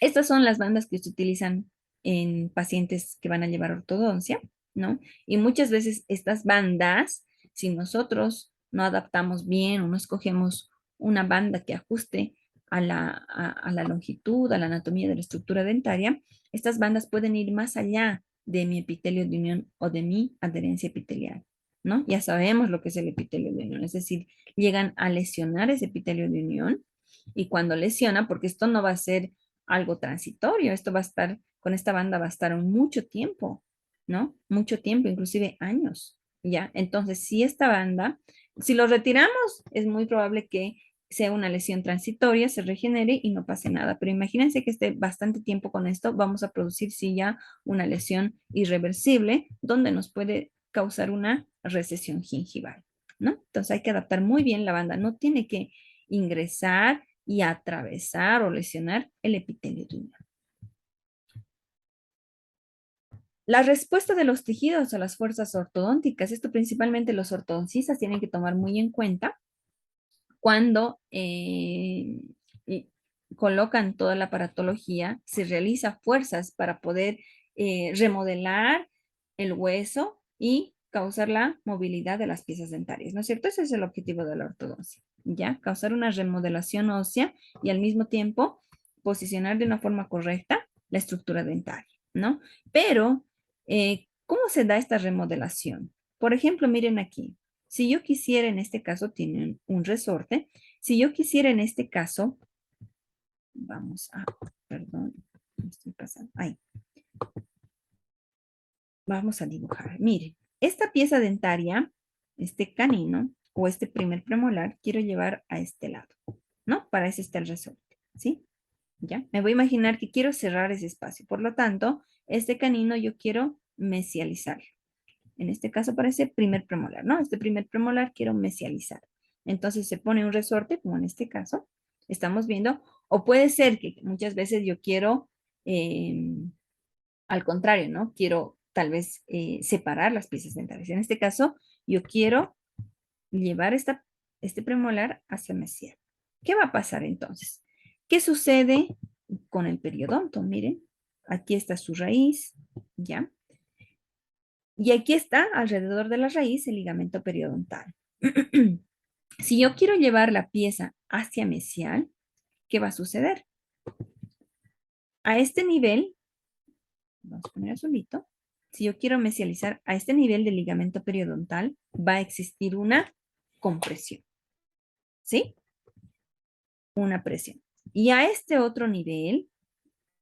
Estas son las bandas que se utilizan en pacientes que van a llevar ortodoncia, ¿no? Y muchas veces estas bandas, si nosotros no adaptamos bien o no escogemos una banda que ajuste a la longitud, a la anatomía de la estructura dentaria, estas bandas pueden ir más allá de mi epitelio de unión o de mi adherencia epitelial, ¿no? Ya sabemos lo que es el epitelio de unión, es decir, llegan a lesionar ese epitelio de unión y cuando lesiona, porque esto no va a ser algo transitorio, esto va a estar, con esta banda va a estar mucho tiempo, ¿no? Mucho tiempo, inclusive años, ¿ya? Entonces, si esta banda, si lo retiramos, es muy probable que sea una lesión transitoria, se regenere y no pase nada. Pero imagínense que esté bastante tiempo con esto, vamos a producir sí ya una lesión irreversible donde nos puede causar una recesión gingival, ¿no? Entonces hay que adaptar muy bien la banda, no tiene que ingresar y atravesar o lesionar el epitelio duodenal. La respuesta de los tejidos a las fuerzas ortodónticas, esto principalmente los ortodoncistas tienen que tomar muy en cuenta cuando colocan toda la aparatología, se realiza fuerzas para poder remodelar el hueso y causar la movilidad de las piezas dentarias, ¿no es cierto? Ese es el objetivo de la ortodoncia, ¿ya? Causar una remodelación ósea y al mismo tiempo posicionar de una forma correcta la estructura dentaria, ¿no? Pero, ¿cómo se da esta remodelación? Por ejemplo, miren aquí, si yo quisiera, en este caso, tienen un resorte. Si yo quisiera, en este caso, vamos a, perdón, me estoy pasando, ahí. Vamos a dibujar. Miren, esta pieza dentaria, este canino o este primer premolar, quiero llevar a este lado, ¿no? Para eso está el resorte, ¿sí? ¿Ya? Me voy a imaginar que quiero cerrar ese espacio. Por lo tanto, este canino yo quiero mesializarlo. En este caso parece primer premolar, ¿no? Este primer premolar quiero mesializar. Entonces se pone un resorte, como en este caso, estamos viendo, o puede ser que muchas veces yo quiero, al contrario, ¿no? Quiero tal vez separar las piezas dentales. En este caso, yo quiero llevar este premolar hacia mesial. ¿Qué va a pasar entonces? ¿Qué sucede con el periodonto? Miren, aquí está su raíz, ¿ya? Y aquí está, alrededor de la raíz, el ligamento periodontal. Si yo quiero llevar la pieza hacia mesial, ¿qué va a suceder? A este nivel, vamos a poner azulito, si yo quiero mesializar a este nivel del ligamento periodontal, va a existir una compresión, ¿sí? Una presión. Y a este otro nivel,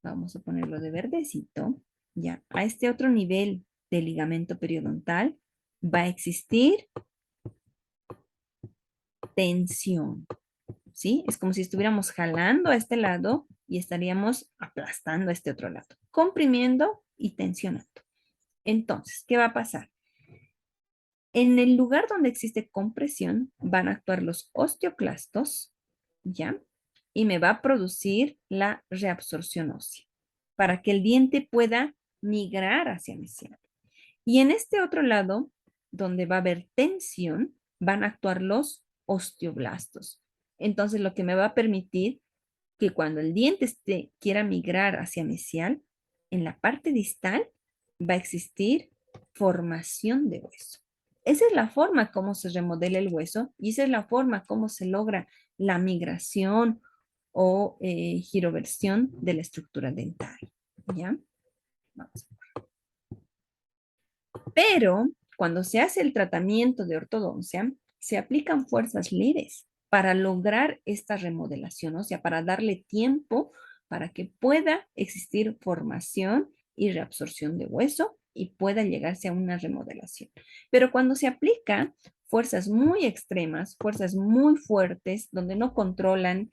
vamos a ponerlo de verdecito, ya, a este otro nivel del ligamento periodontal va a existir tensión, ¿sí? Es como si estuviéramos jalando a este lado y estaríamos aplastando a este otro lado, comprimiendo y tensionando. Entonces, ¿qué va a pasar? En el lugar donde existe compresión van a actuar los osteoclastos, ¿ya? Y me va a producir la reabsorción ósea para que el diente pueda migrar hacia mesial. Y en este otro lado, donde va a haber tensión, van a actuar los osteoblastos. Entonces, lo que me va a permitir que cuando el diente quiera migrar hacia mesial, en la parte distal va a existir formación de hueso. Esa es la forma como se remodela el hueso y esa es la forma como se logra la migración o giroversión de la estructura dental. ¿Ya? Vamos. Pero cuando se hace el tratamiento de ortodoncia, se aplican fuerzas leves para lograr esta remodelación, o sea, para darle tiempo para que pueda existir formación y reabsorción de hueso y pueda llegarse a una remodelación. Pero cuando se aplica fuerzas muy extremas, fuerzas muy fuertes, donde no controlan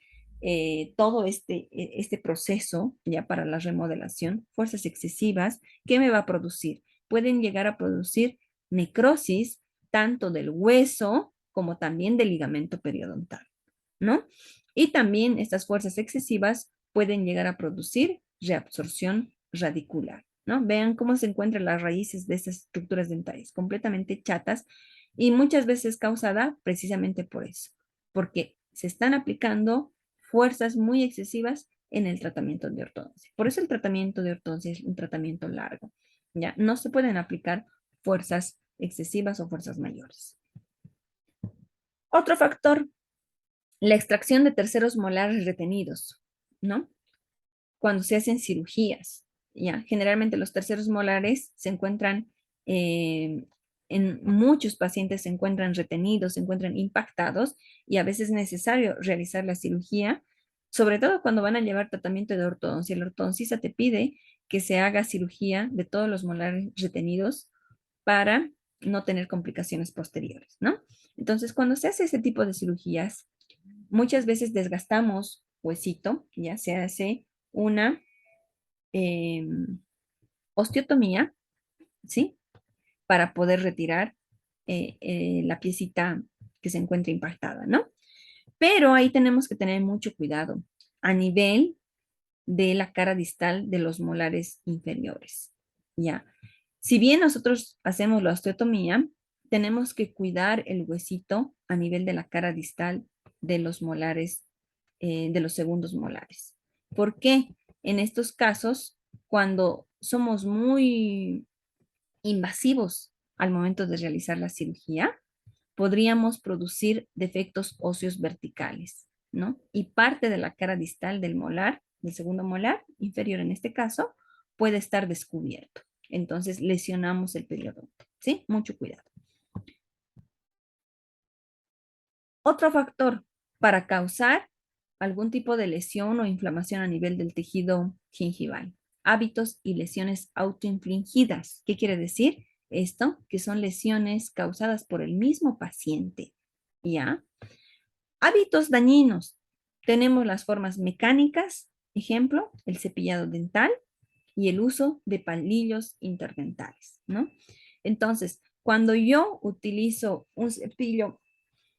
todo este proceso ya para la remodelación, fuerzas excesivas, ¿qué me va a producir? Pueden llegar a producir necrosis tanto del hueso como también del ligamento periodontal, ¿no? Y también estas fuerzas excesivas pueden llegar a producir reabsorción radicular, ¿no? Vean cómo se encuentran las raíces de estas estructuras dentales, completamente chatas y muchas veces causada precisamente por eso, porque se están aplicando fuerzas muy excesivas en el tratamiento de ortodoncia. Por eso el tratamiento de ortodoncia es un tratamiento largo, ¿ya? No se pueden aplicar fuerzas excesivas o fuerzas mayores. Otro factor La extracción de terceros molares retenidos, ¿no? Cuando se hacen cirugías, ¿ya? Generalmente los terceros molares se encuentran, en muchos pacientes se encuentran retenidos, se encuentran impactados y a veces es necesario realizar la cirugía, sobre todo cuando van a llevar tratamiento de ortodoncia. El ortodoncista te pide que se haga cirugía de todos los molares retenidos para no tener complicaciones posteriores, ¿no? Entonces, cuando se hace ese tipo de cirugías, muchas veces desgastamos huesito, ya se hace una eh, osteotomía, ¿sí? Para poder retirar la piecita que se encuentra impactada, ¿no? Pero ahí tenemos que tener mucho cuidado a nivel de la cara distal de los molares inferiores, ¿ya? Si bien nosotros hacemos la osteotomía, tenemos que cuidar el huesito a nivel de la cara distal de los molares, de los segundos molares. ¿Por qué? En estos casos, cuando somos muy invasivos al momento de realizar la cirugía, podríamos producir defectos óseos verticales, ¿no? Y parte de la cara distal del molar, del segundo molar, inferior en este caso, puede estar descubierto. Entonces lesionamos el periodonto, ¿sí? Mucho cuidado. Otro factor para causar algún tipo de lesión o inflamación a nivel del tejido gingival. Hábitos y lesiones autoinfligidas. ¿Qué quiere decir esto? Que son lesiones causadas por el mismo paciente. ¿Ya? Hábitos dañinos. Tenemos las formas mecánicas, ejemplo, el cepillado dental y el uso de palillos interdentales, ¿no? Entonces, cuando yo utilizo un cepillo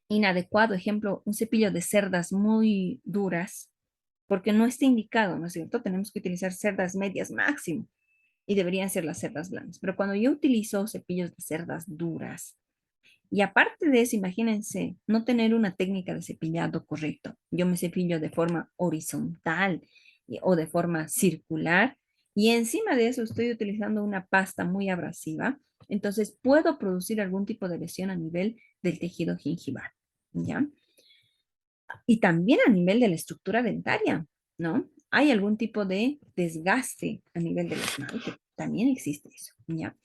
inadecuado, ejemplo, un cepillo de cerdas muy duras, porque no está indicado, ¿no es cierto? Tenemos que utilizar cerdas medias máximo y deberían ser las cerdas blandas. Pero cuando yo utilizo cepillos de cerdas duras, y aparte de eso, imagínense, no tener una técnica de cepillado correcto. Yo me cepillo de forma horizontal o de forma circular y encima de eso estoy utilizando una pasta muy abrasiva. Entonces puedo producir algún tipo de lesión a nivel del tejido gingival, ¿ya? Y también a nivel de la estructura dentaria, ¿no? Hay algún tipo de desgaste a nivel del esmalte. También existe eso, ¿ya?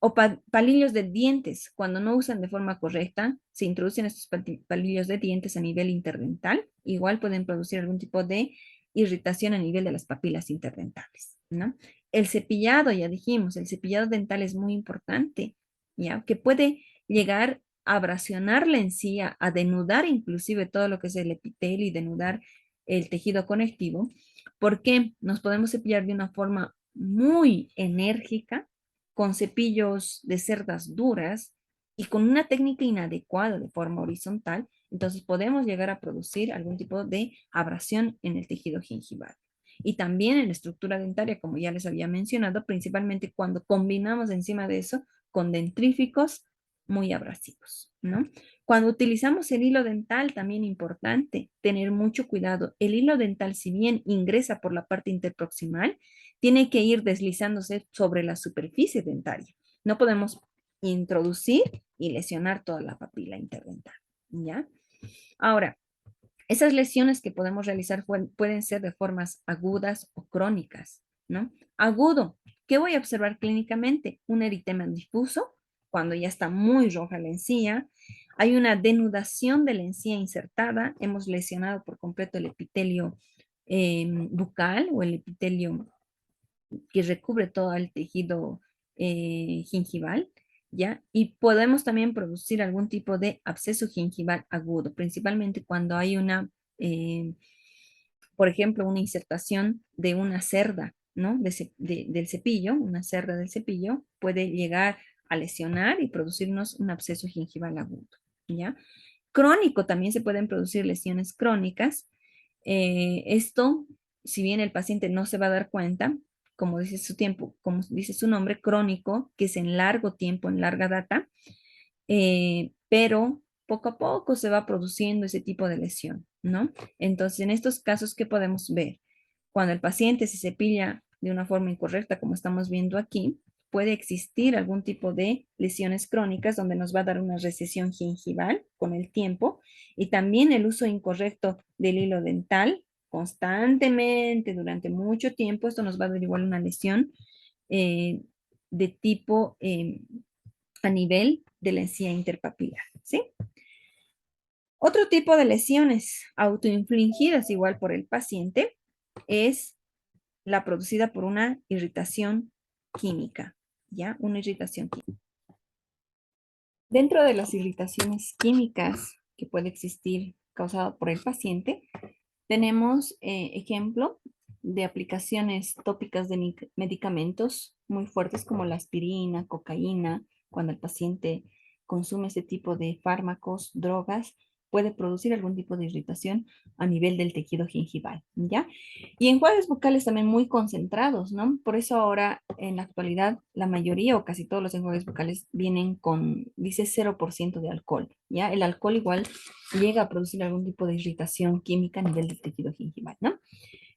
O palillos de dientes, cuando no usan de forma correcta, se introducen estos palillos de dientes a nivel interdental, igual pueden producir algún tipo de irritación a nivel de las papilas interdentales, ¿no? El cepillado, ya dijimos, el cepillado dental es muy importante, ¿ya? Que puede llegar a abrasionar la encía, a denudar inclusive todo lo que es el epitelio y denudar el tejido conectivo, porque nos podemos cepillar de una forma muy enérgica, con cepillos de cerdas duras y con una técnica inadecuada de forma horizontal, entonces podemos llegar a producir algún tipo de abrasión en el tejido gingival. Y también en la estructura dentaria, como ya les había mencionado, principalmente cuando combinamos encima de eso con dentríficos muy abrasivos, ¿no? Cuando utilizamos el hilo dental, también importante tener mucho cuidado. El hilo dental, si bien ingresa por la parte interproximal, tiene que ir deslizándose sobre la superficie dentaria. No podemos introducir y lesionar toda la papila interdental, ¿ya? Ahora, esas lesiones que podemos realizar pueden ser de formas agudas o crónicas, ¿no? Agudo, ¿qué voy a observar clínicamente? Un eritema difuso, cuando ya está muy roja la encía, hay una denudación de la encía insertada, hemos lesionado por completo el epitelio bucal o el epitelio que recubre todo el tejido gingival, ¿ya? Y podemos también producir algún tipo de absceso gingival agudo, principalmente cuando hay eh, por ejemplo, una insertación de una cerda, ¿no? Del cepillo, una cerda del cepillo puede llegar a lesionar y producirnos un absceso gingival agudo, ¿ya? Crónico, también se pueden producir lesiones crónicas. Esto, si bien el paciente no se va a dar cuenta, como dice su tiempo, como dice su nombre, crónico, que es en largo tiempo, en larga data, pero poco a poco se va produciendo ese tipo de lesión, ¿no? Entonces, en estos casos, ¿qué podemos ver? Cuando el paciente se cepilla de una forma incorrecta, como estamos viendo aquí, puede existir algún tipo de lesiones crónicas donde nos va a dar una recesión gingival con el tiempo y también el uso incorrecto del hilo dental constantemente durante mucho tiempo. Esto nos va a dar igual una lesión eh, de tipo a nivel de la encía interpapilar, ¿sí? Otro tipo de lesiones autoinfligidas igual por el paciente es la producida por una irritación química, ¿ya? Una irritación química. Dentro de las irritaciones químicas que puede existir causada por el paciente, tenemos ejemplo de aplicaciones tópicas de medicamentos muy fuertes como la aspirina, cocaína, cuando el paciente consume este tipo de fármacos, drogas, puede producir algún tipo de irritación a nivel del tejido gingival, ¿ya? Y enjuagues bucales también muy concentrados, ¿no? Por eso ahora, en la actualidad, la mayoría o casi todos los enjuagues bucales vienen con, dice, 0% de alcohol, ¿ya? El alcohol igual llega a producir algún tipo de irritación química a nivel del tejido gingival, ¿no?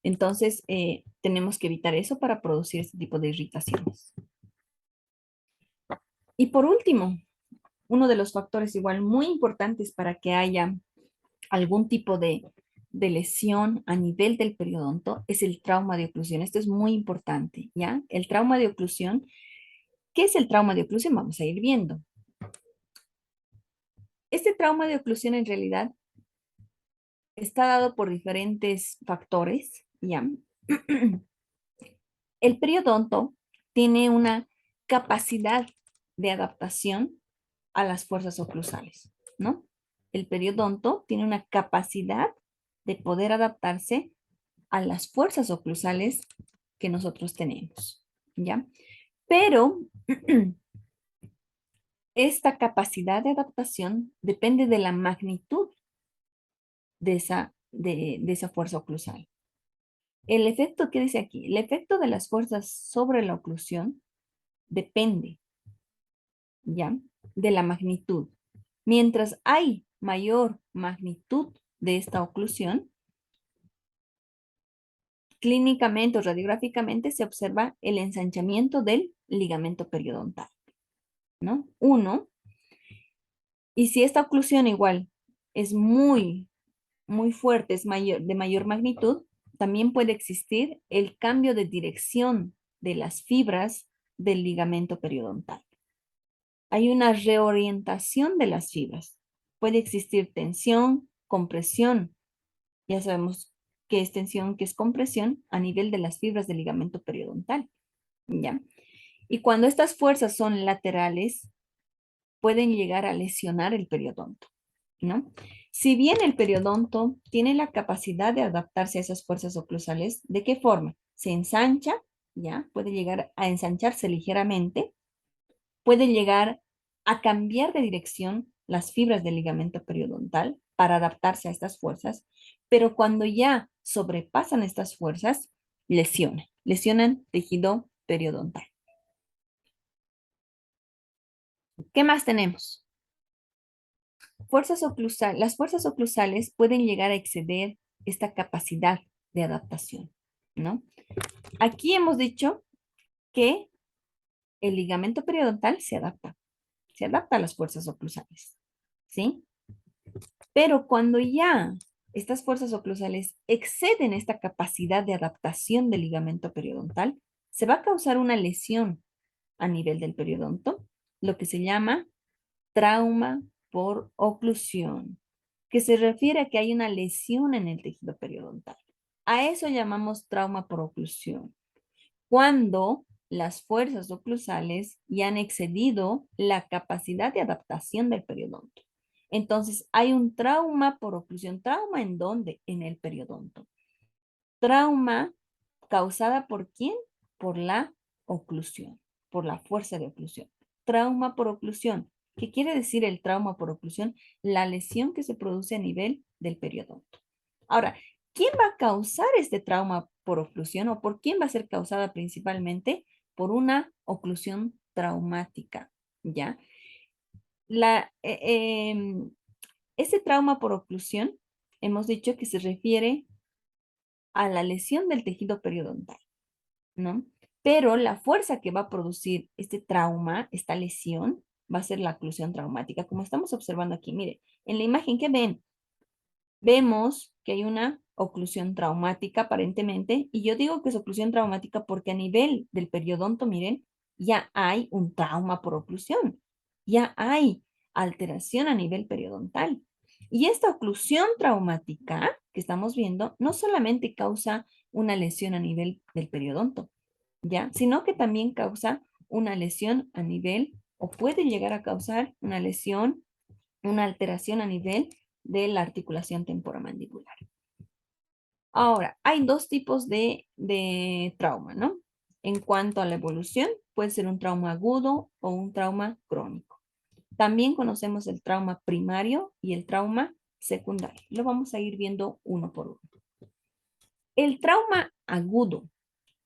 Entonces, tenemos que evitar eso para producir este tipo de irritaciones. Y por último, uno de los factores igual muy importantes para que haya algún tipo de lesión a nivel del periodonto es el trauma de oclusión. Esto es muy importante, ¿ya? El trauma de oclusión. ¿Qué es el trauma de oclusión? Vamos a ir viendo. Este trauma de oclusión en realidad está dado por diferentes factores, ¿ya? El periodonto tiene una capacidad de adaptación a las fuerzas oclusales, ¿no? El periodonto tiene una capacidad de poder adaptarse a las fuerzas oclusales que nosotros tenemos, ¿ya? Pero esta capacidad de adaptación depende de la magnitud de esa fuerza oclusal. El efecto, ¿qué dice aquí? El efecto de las fuerzas sobre la oclusión depende, ¿ya? De la magnitud. Mientras hay mayor magnitud de esta oclusión, clínicamente o radiográficamente se observa el ensanchamiento del ligamento periodontal, ¿no? Uno, y si esta oclusión igual es muy fuerte, es mayor, de mayor magnitud, también puede existir el cambio de dirección de las fibras del ligamento periodontal. Hay una reorientación de las fibras. Puede existir tensión, compresión. Ya sabemos qué es tensión, qué es compresión a nivel de las fibras del ligamento periodontal, ¿ya? Y cuando estas fuerzas son laterales, pueden llegar a lesionar el periodonto, ¿no? Si bien el periodonto tiene la capacidad de adaptarse a esas fuerzas oclusales, ¿de qué forma? Se ensancha, ¿ya? Puede llegar a ensancharse ligeramente, puede llegar a cambiar de dirección las fibras del ligamento periodontal para adaptarse a estas fuerzas, pero cuando ya sobrepasan estas fuerzas, lesionan tejido periodontal. ¿Qué más tenemos? Las fuerzas oclusales pueden llegar a exceder esta capacidad de adaptación, ¿no? Aquí hemos dicho que el ligamento periodontal se adapta a las fuerzas oclusales, ¿sí? Pero cuando ya estas fuerzas oclusales exceden esta capacidad de adaptación del ligamento periodontal, se va a causar una lesión a nivel del periodonto, lo que se llama trauma por oclusión, que se refiere a que hay una lesión en el tejido periodontal. A eso llamamos trauma por oclusión, cuando las fuerzas oclusales ya han excedido la capacidad de adaptación del periodonto. Entonces, hay un trauma por oclusión. ¿Trauma en dónde? En el periodonto. Trauma causada por quién? Por la oclusión, por la fuerza de oclusión. Trauma por oclusión. ¿Qué quiere decir el trauma por oclusión? La lesión que se produce a nivel del periodonto. Ahora, ¿quién va a causar este trauma por oclusión o por quién va a ser causada principalmente? Por una oclusión traumática, ¿ya? La, Este trauma por oclusión, hemos dicho que se refiere a la lesión del tejido periodontal, ¿no? pero la fuerza que va a producir este trauma, esta lesión, va a ser la oclusión traumática, como estamos observando aquí. Mire, en la imagen que ven, vemos que hay una oclusión traumática aparentemente, y yo digo que es oclusión traumática porque a nivel del periodonto, miren, ya hay un trauma por oclusión, ya hay alteración a nivel periodontal. Y esta oclusión traumática que estamos viendo no solamente causa una lesión a nivel del periodonto, ¿ya? Sino que también causa una lesión a nivel, o puede llegar a causar una lesión, una alteración a nivel de la articulación temporomandibular. Ahora, hay dos tipos de trauma, ¿no? En cuanto a la evolución, puede ser un trauma agudo o un trauma crónico. También conocemos el trauma primario y el trauma secundario. Lo vamos a ir viendo uno por uno. El trauma agudo.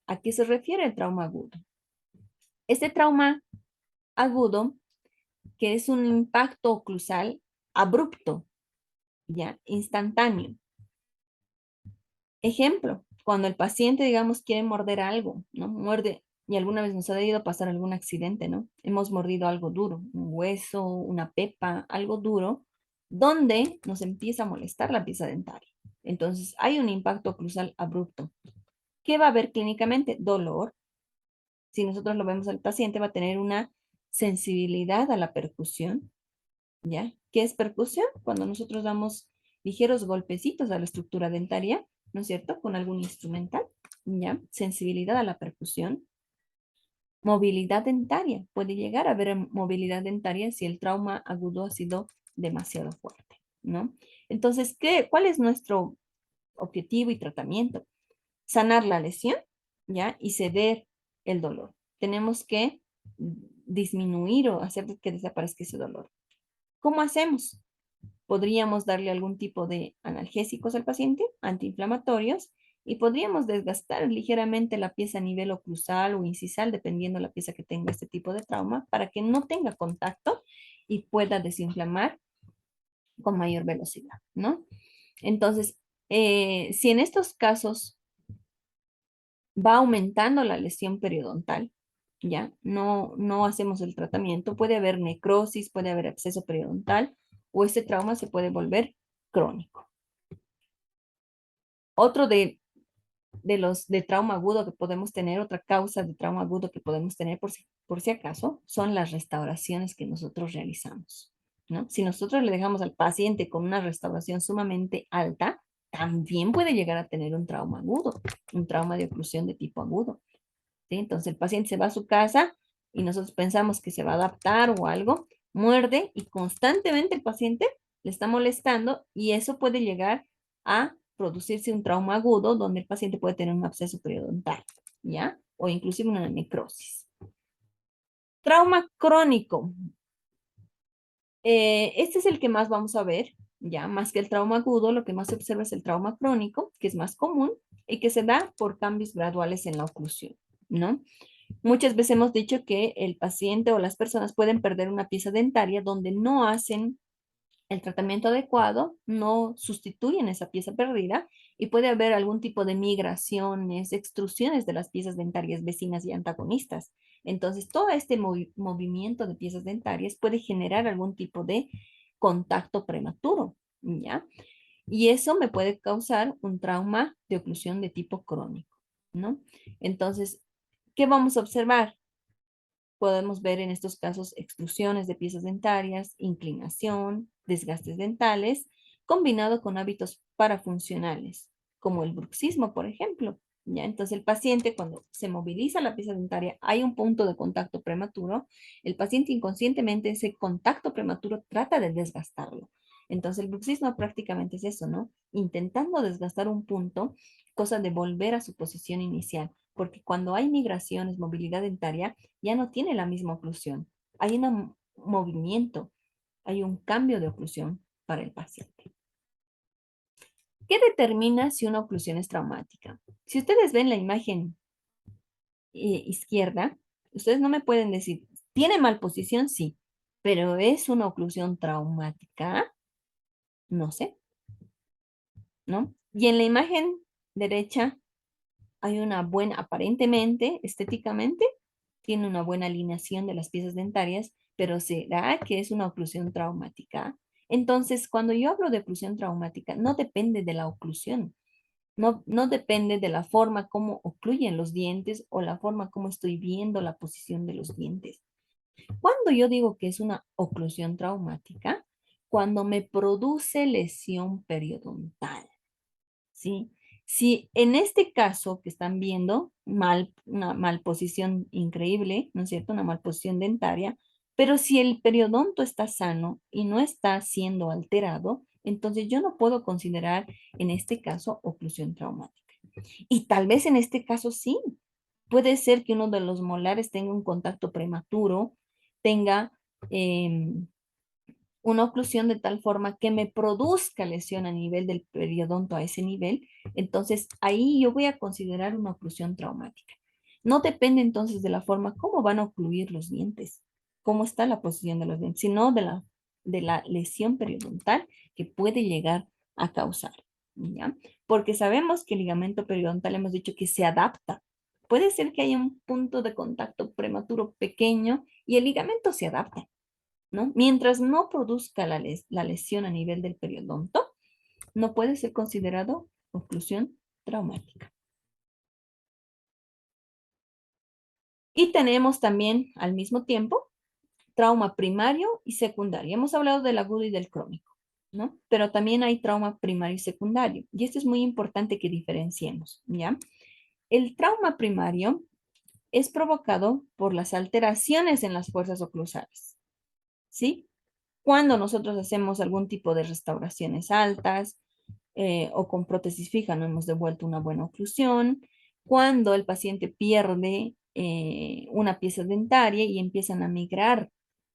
¿A qué se refiere el trauma agudo? Este trauma agudo, que es un impacto oclusal abrupto, ya, instantáneo. Ejemplo, cuando el paciente, digamos, quiere morder algo, ¿no? Muerde, y alguna vez nos ha debido pasar algún accidente, ¿no? Hemos mordido algo duro, un hueso, una pepa, algo duro, donde nos empieza a molestar la pieza dentaria. Entonces, hay un impacto oclusal abrupto. ¿Qué va a haber clínicamente? Dolor. Si nosotros lo vemos al paciente, va a tener una sensibilidad a la percusión, ¿ya? ¿Qué es percusión? Cuando nosotros damos ligeros golpecitos a la estructura dentaria, ¿no es cierto? Con algún instrumental, ¿ya? Sensibilidad a la percusión. Movilidad dentaria. Puede llegar a haber movilidad dentaria si el trauma agudo ha sido demasiado fuerte, ¿no? Entonces, ¿cuál es nuestro objetivo y tratamiento? Sanar la lesión, ¿ya? Y ceder el dolor. Tenemos que disminuir o hacer que desaparezca ese dolor. ¿Cómo hacemos? Podríamos darle algún tipo de analgésicos al paciente, antiinflamatorios, y podríamos desgastar ligeramente la pieza a nivel oclusal o incisal, dependiendo la pieza que tenga este tipo de trauma, para que no tenga contacto y pueda desinflamar con mayor velocidad, ¿no? Entonces, si en estos casos va aumentando la lesión periodontal, ¿ya? No hacemos el tratamiento, puede haber necrosis, puede haber absceso periodontal, o este trauma se puede volver crónico. Otro de los de trauma agudo que podemos tener, otra causa de trauma agudo que podemos tener por si acaso, son las restauraciones que nosotros realizamos, ¿no? Si nosotros le dejamos al paciente con una restauración sumamente alta, también puede llegar a tener un trauma agudo, un trauma de oclusión de tipo agudo, ¿sí? Entonces el paciente se va a su casa y nosotros pensamos que se va a adaptar o algo, muerde y constantemente el paciente le está molestando y eso puede llegar a producirse un trauma agudo donde el paciente puede tener un absceso periodontal, ¿ya? O inclusive una necrosis. Trauma crónico. Este es el que más vamos a ver, ya, más que el trauma agudo, lo que más se observa es el trauma crónico, que es más común y que se da por cambios graduales en la oclusión, ¿no? Muchas veces hemos dicho que el paciente o las personas pueden perder una pieza dentaria donde no hacen el tratamiento adecuado, no sustituyen esa pieza perdida y puede haber algún tipo de migraciones, extrusiones de las piezas dentarias vecinas y antagonistas. Entonces, todo este movimiento de piezas dentarias puede generar algún tipo de contacto prematuro, ¿ya? Y eso me puede causar un trauma de oclusión de tipo crónico, ¿no? Entonces, ¿qué vamos a observar? Podemos ver en estos casos extrusiones de piezas dentarias, inclinación, desgastes dentales, combinado con hábitos parafuncionales, como el bruxismo, por ejemplo. ¿Ya? Entonces el paciente cuando se moviliza la pieza dentaria, hay un punto de contacto prematuro, el paciente inconscientemente ese contacto prematuro trata de desgastarlo. Entonces el bruxismo prácticamente es eso, ¿no? Intentando desgastar un punto, cosa de volver a su posición inicial, porque cuando hay migraciones, movilidad dentaria, ya no tiene la misma oclusión. Hay un movimiento, hay un cambio de oclusión para el paciente. ¿Qué determina si una oclusión es traumática? Si ustedes ven la imagen izquierda, ustedes no me pueden decir, ¿tiene malposición? Sí, pero ¿es una oclusión traumática? No sé, ¿no? Y en la imagen derecha, hay una buena, aparentemente, estéticamente, tiene una buena alineación de las piezas dentarias, pero ¿será que es una oclusión traumática? Entonces, cuando yo hablo de oclusión traumática, no depende de la oclusión, no depende de la forma como ocluyen los dientes o la forma como estoy viendo la posición de los dientes. Cuando yo digo que es una oclusión traumática, cuando me produce lesión periodontal, ¿sí? Si en este caso que están viendo, una malposición increíble, ¿no es cierto? Una malposición dentaria, pero si el periodonto está sano y no está siendo alterado, entonces yo no puedo considerar en este caso oclusión traumática. Y tal vez en este caso sí. Puede ser que uno de los molares tenga un contacto prematuro, tenga una oclusión de tal forma que me produzca lesión a nivel del periodonto a ese nivel, entonces ahí yo voy a considerar una oclusión traumática. No depende entonces de la forma cómo van a ocluir los dientes, cómo está la posición de los dientes, sino de la lesión periodontal que puede llegar a causar, ¿ya? Porque sabemos que el ligamento periodontal hemos dicho que se adapta. Puede ser que haya un punto de contacto prematuro pequeño y el ligamento se adapta, ¿no? Mientras no produzca la lesión a nivel del periodonto, no puede ser considerado oclusión traumática. Y tenemos también al mismo tiempo trauma primario y secundario. Hemos hablado del agudo y del crónico, ¿no? Pero también hay trauma primario y secundario. Y esto es muy importante que diferenciemos, ¿ya? El trauma primario es provocado por las alteraciones en las fuerzas oclusales, ¿sí? Cuando nosotros hacemos algún tipo de restauraciones altas, o con prótesis fija no hemos devuelto una buena oclusión, cuando el paciente pierde una pieza dentaria y empiezan a migrar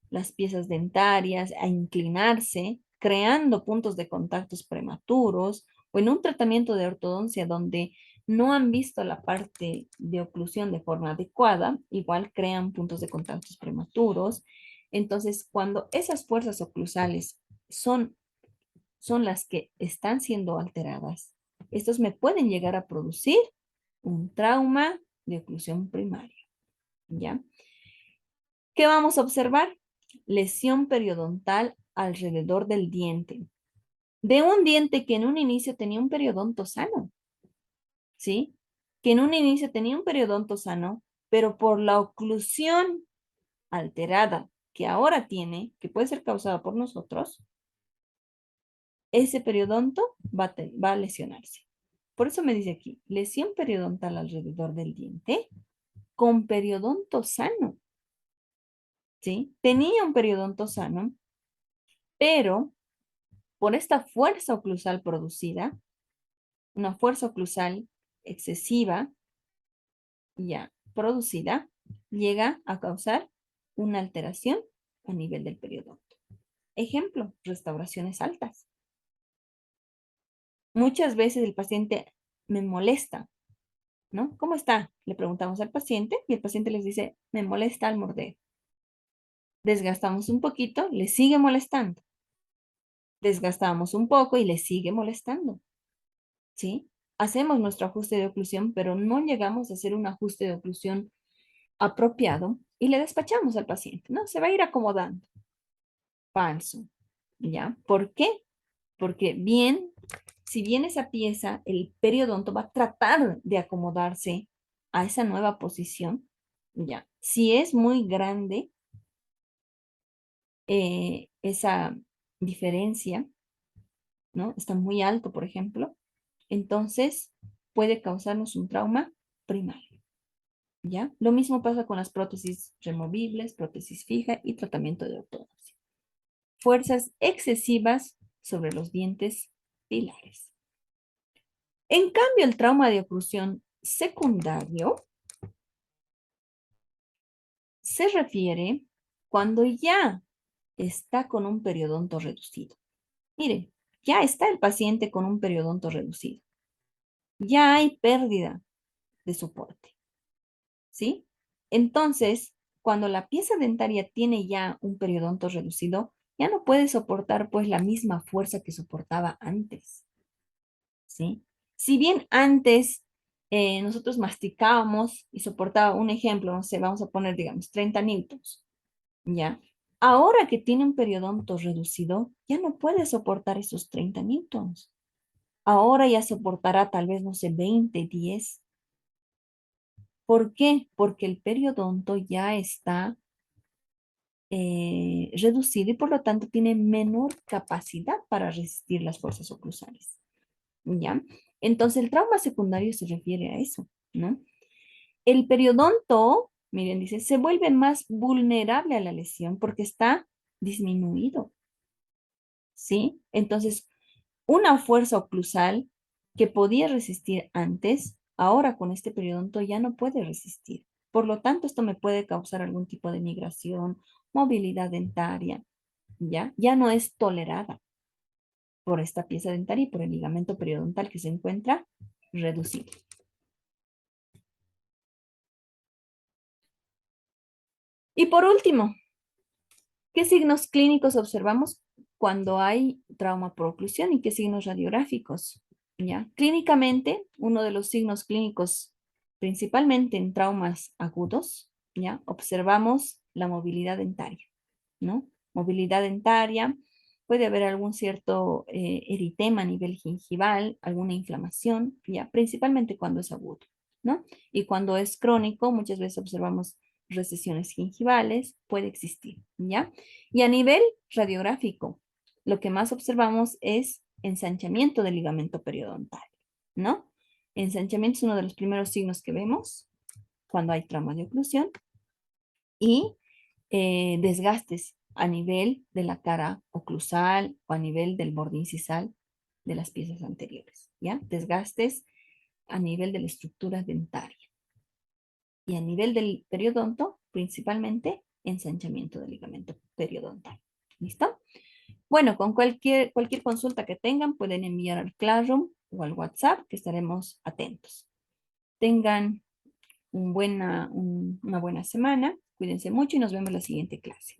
las piezas dentarias, a inclinarse, creando puntos de contactos prematuros, o en un tratamiento de ortodoncia donde no han visto la parte de oclusión de forma adecuada, igual crean puntos de contactos prematuros. Entonces, cuando esas fuerzas oclusales son las que están siendo alteradas, estos me pueden llegar a producir un trauma de oclusión primaria, ¿ya? ¿Qué vamos a observar? Lesión periodontal alrededor del diente. De un diente que en un inicio tenía un periodonto sano, ¿sí? Que en un inicio tenía un periodonto sano, pero por la oclusión alterada que ahora tiene, que puede ser causada por nosotros, ese periodonto va a lesionarse. Por eso me dice aquí, lesión periodontal alrededor del diente con periodonto sano, ¿sí? Tenía un periodonto sano, pero por esta fuerza oclusal producida, una fuerza oclusal excesiva ya producida, llega a causar una alteración a nivel del periodonto. Ejemplo, restauraciones altas. Muchas veces el paciente me molesta, ¿no? ¿Cómo está? Le preguntamos al paciente y el paciente les dice, me molesta al morder. Desgastamos un poquito, le sigue molestando. Desgastamos un poco y le sigue molestando, ¿sí? Hacemos nuestro ajuste de oclusión, pero no llegamos a hacer un ajuste de oclusión apropiado y le despachamos al paciente, ¿no? Se va a ir acomodando. Falso, ¿ya? ¿Por qué? Porque si bien esa pieza, el periodonto va a tratar de acomodarse a esa nueva posición, ¿ya? Si es muy grande esa diferencia, ¿no? Está muy alto, por ejemplo, entonces puede causarnos un trauma primario, ¿ya? Lo mismo pasa con las prótesis removibles, prótesis fija y tratamiento de ortodoncia. Fuerzas excesivas sobre los dientes pilares. En cambio, el trauma de oclusión secundario se refiere cuando ya está con un periodonto reducido. Mire, ya está el paciente con un periodonto reducido. Ya hay pérdida de soporte, ¿sí? Entonces, cuando la pieza dentaria tiene ya un periodonto reducido, ya no puede soportar pues la misma fuerza que soportaba antes, ¿sí? Si bien antes nosotros masticábamos y soportaba un ejemplo, no sé, vamos a poner, digamos, 30 newtons, ¿ya? Ahora que tiene un periodonto reducido, ya no puede soportar esos 30 newtons. Ahora ya soportará tal vez, no sé, 20, 10. ¿Por qué? Porque el periodonto ya está reducido y por lo tanto tiene menor capacidad para resistir las fuerzas oclusales. ¿Ya? Entonces el trauma secundario se refiere a eso, ¿no? El periodonto, miren, dice, se vuelve más vulnerable a la lesión porque está disminuido, ¿sí? Entonces, una fuerza oclusal que podía resistir antes, ahora con este periodonto ya no puede resistir. Por lo tanto, esto me puede causar algún tipo de migración, movilidad dentaria, ¿ya? Ya no es tolerada por esta pieza dentaria y por el ligamento periodontal que se encuentra reducido. Y por último, ¿qué signos clínicos observamos cuando hay trauma por oclusión y qué signos radiográficos? ¿Ya? Clínicamente, uno de los signos clínicos, principalmente en traumas agudos, ¿ya? Observamos la movilidad dentaria, ¿no? Movilidad dentaria, puede haber algún cierto eritema a nivel gingival, alguna inflamación, ¿ya? Principalmente cuando es agudo, ¿no? Y cuando es crónico, muchas veces observamos recesiones gingivales, puede existir, ¿ya? Y a nivel radiográfico, lo que más observamos es ensanchamiento del ligamento periodontal, ¿no? Ensanchamiento es uno de los primeros signos que vemos cuando hay trauma de oclusión y desgastes a nivel de la cara oclusal o a nivel del borde incisal de las piezas anteriores, ¿ya? Desgastes a nivel de la estructura dentaria y a nivel del periodonto, principalmente ensanchamiento del ligamento periodontal. ¿Listo? Bueno, con cualquier consulta que tengan, pueden enviar al Classroom o al WhatsApp, que estaremos atentos. Tengan una buena semana, cuídense mucho y nos vemos en la siguiente clase.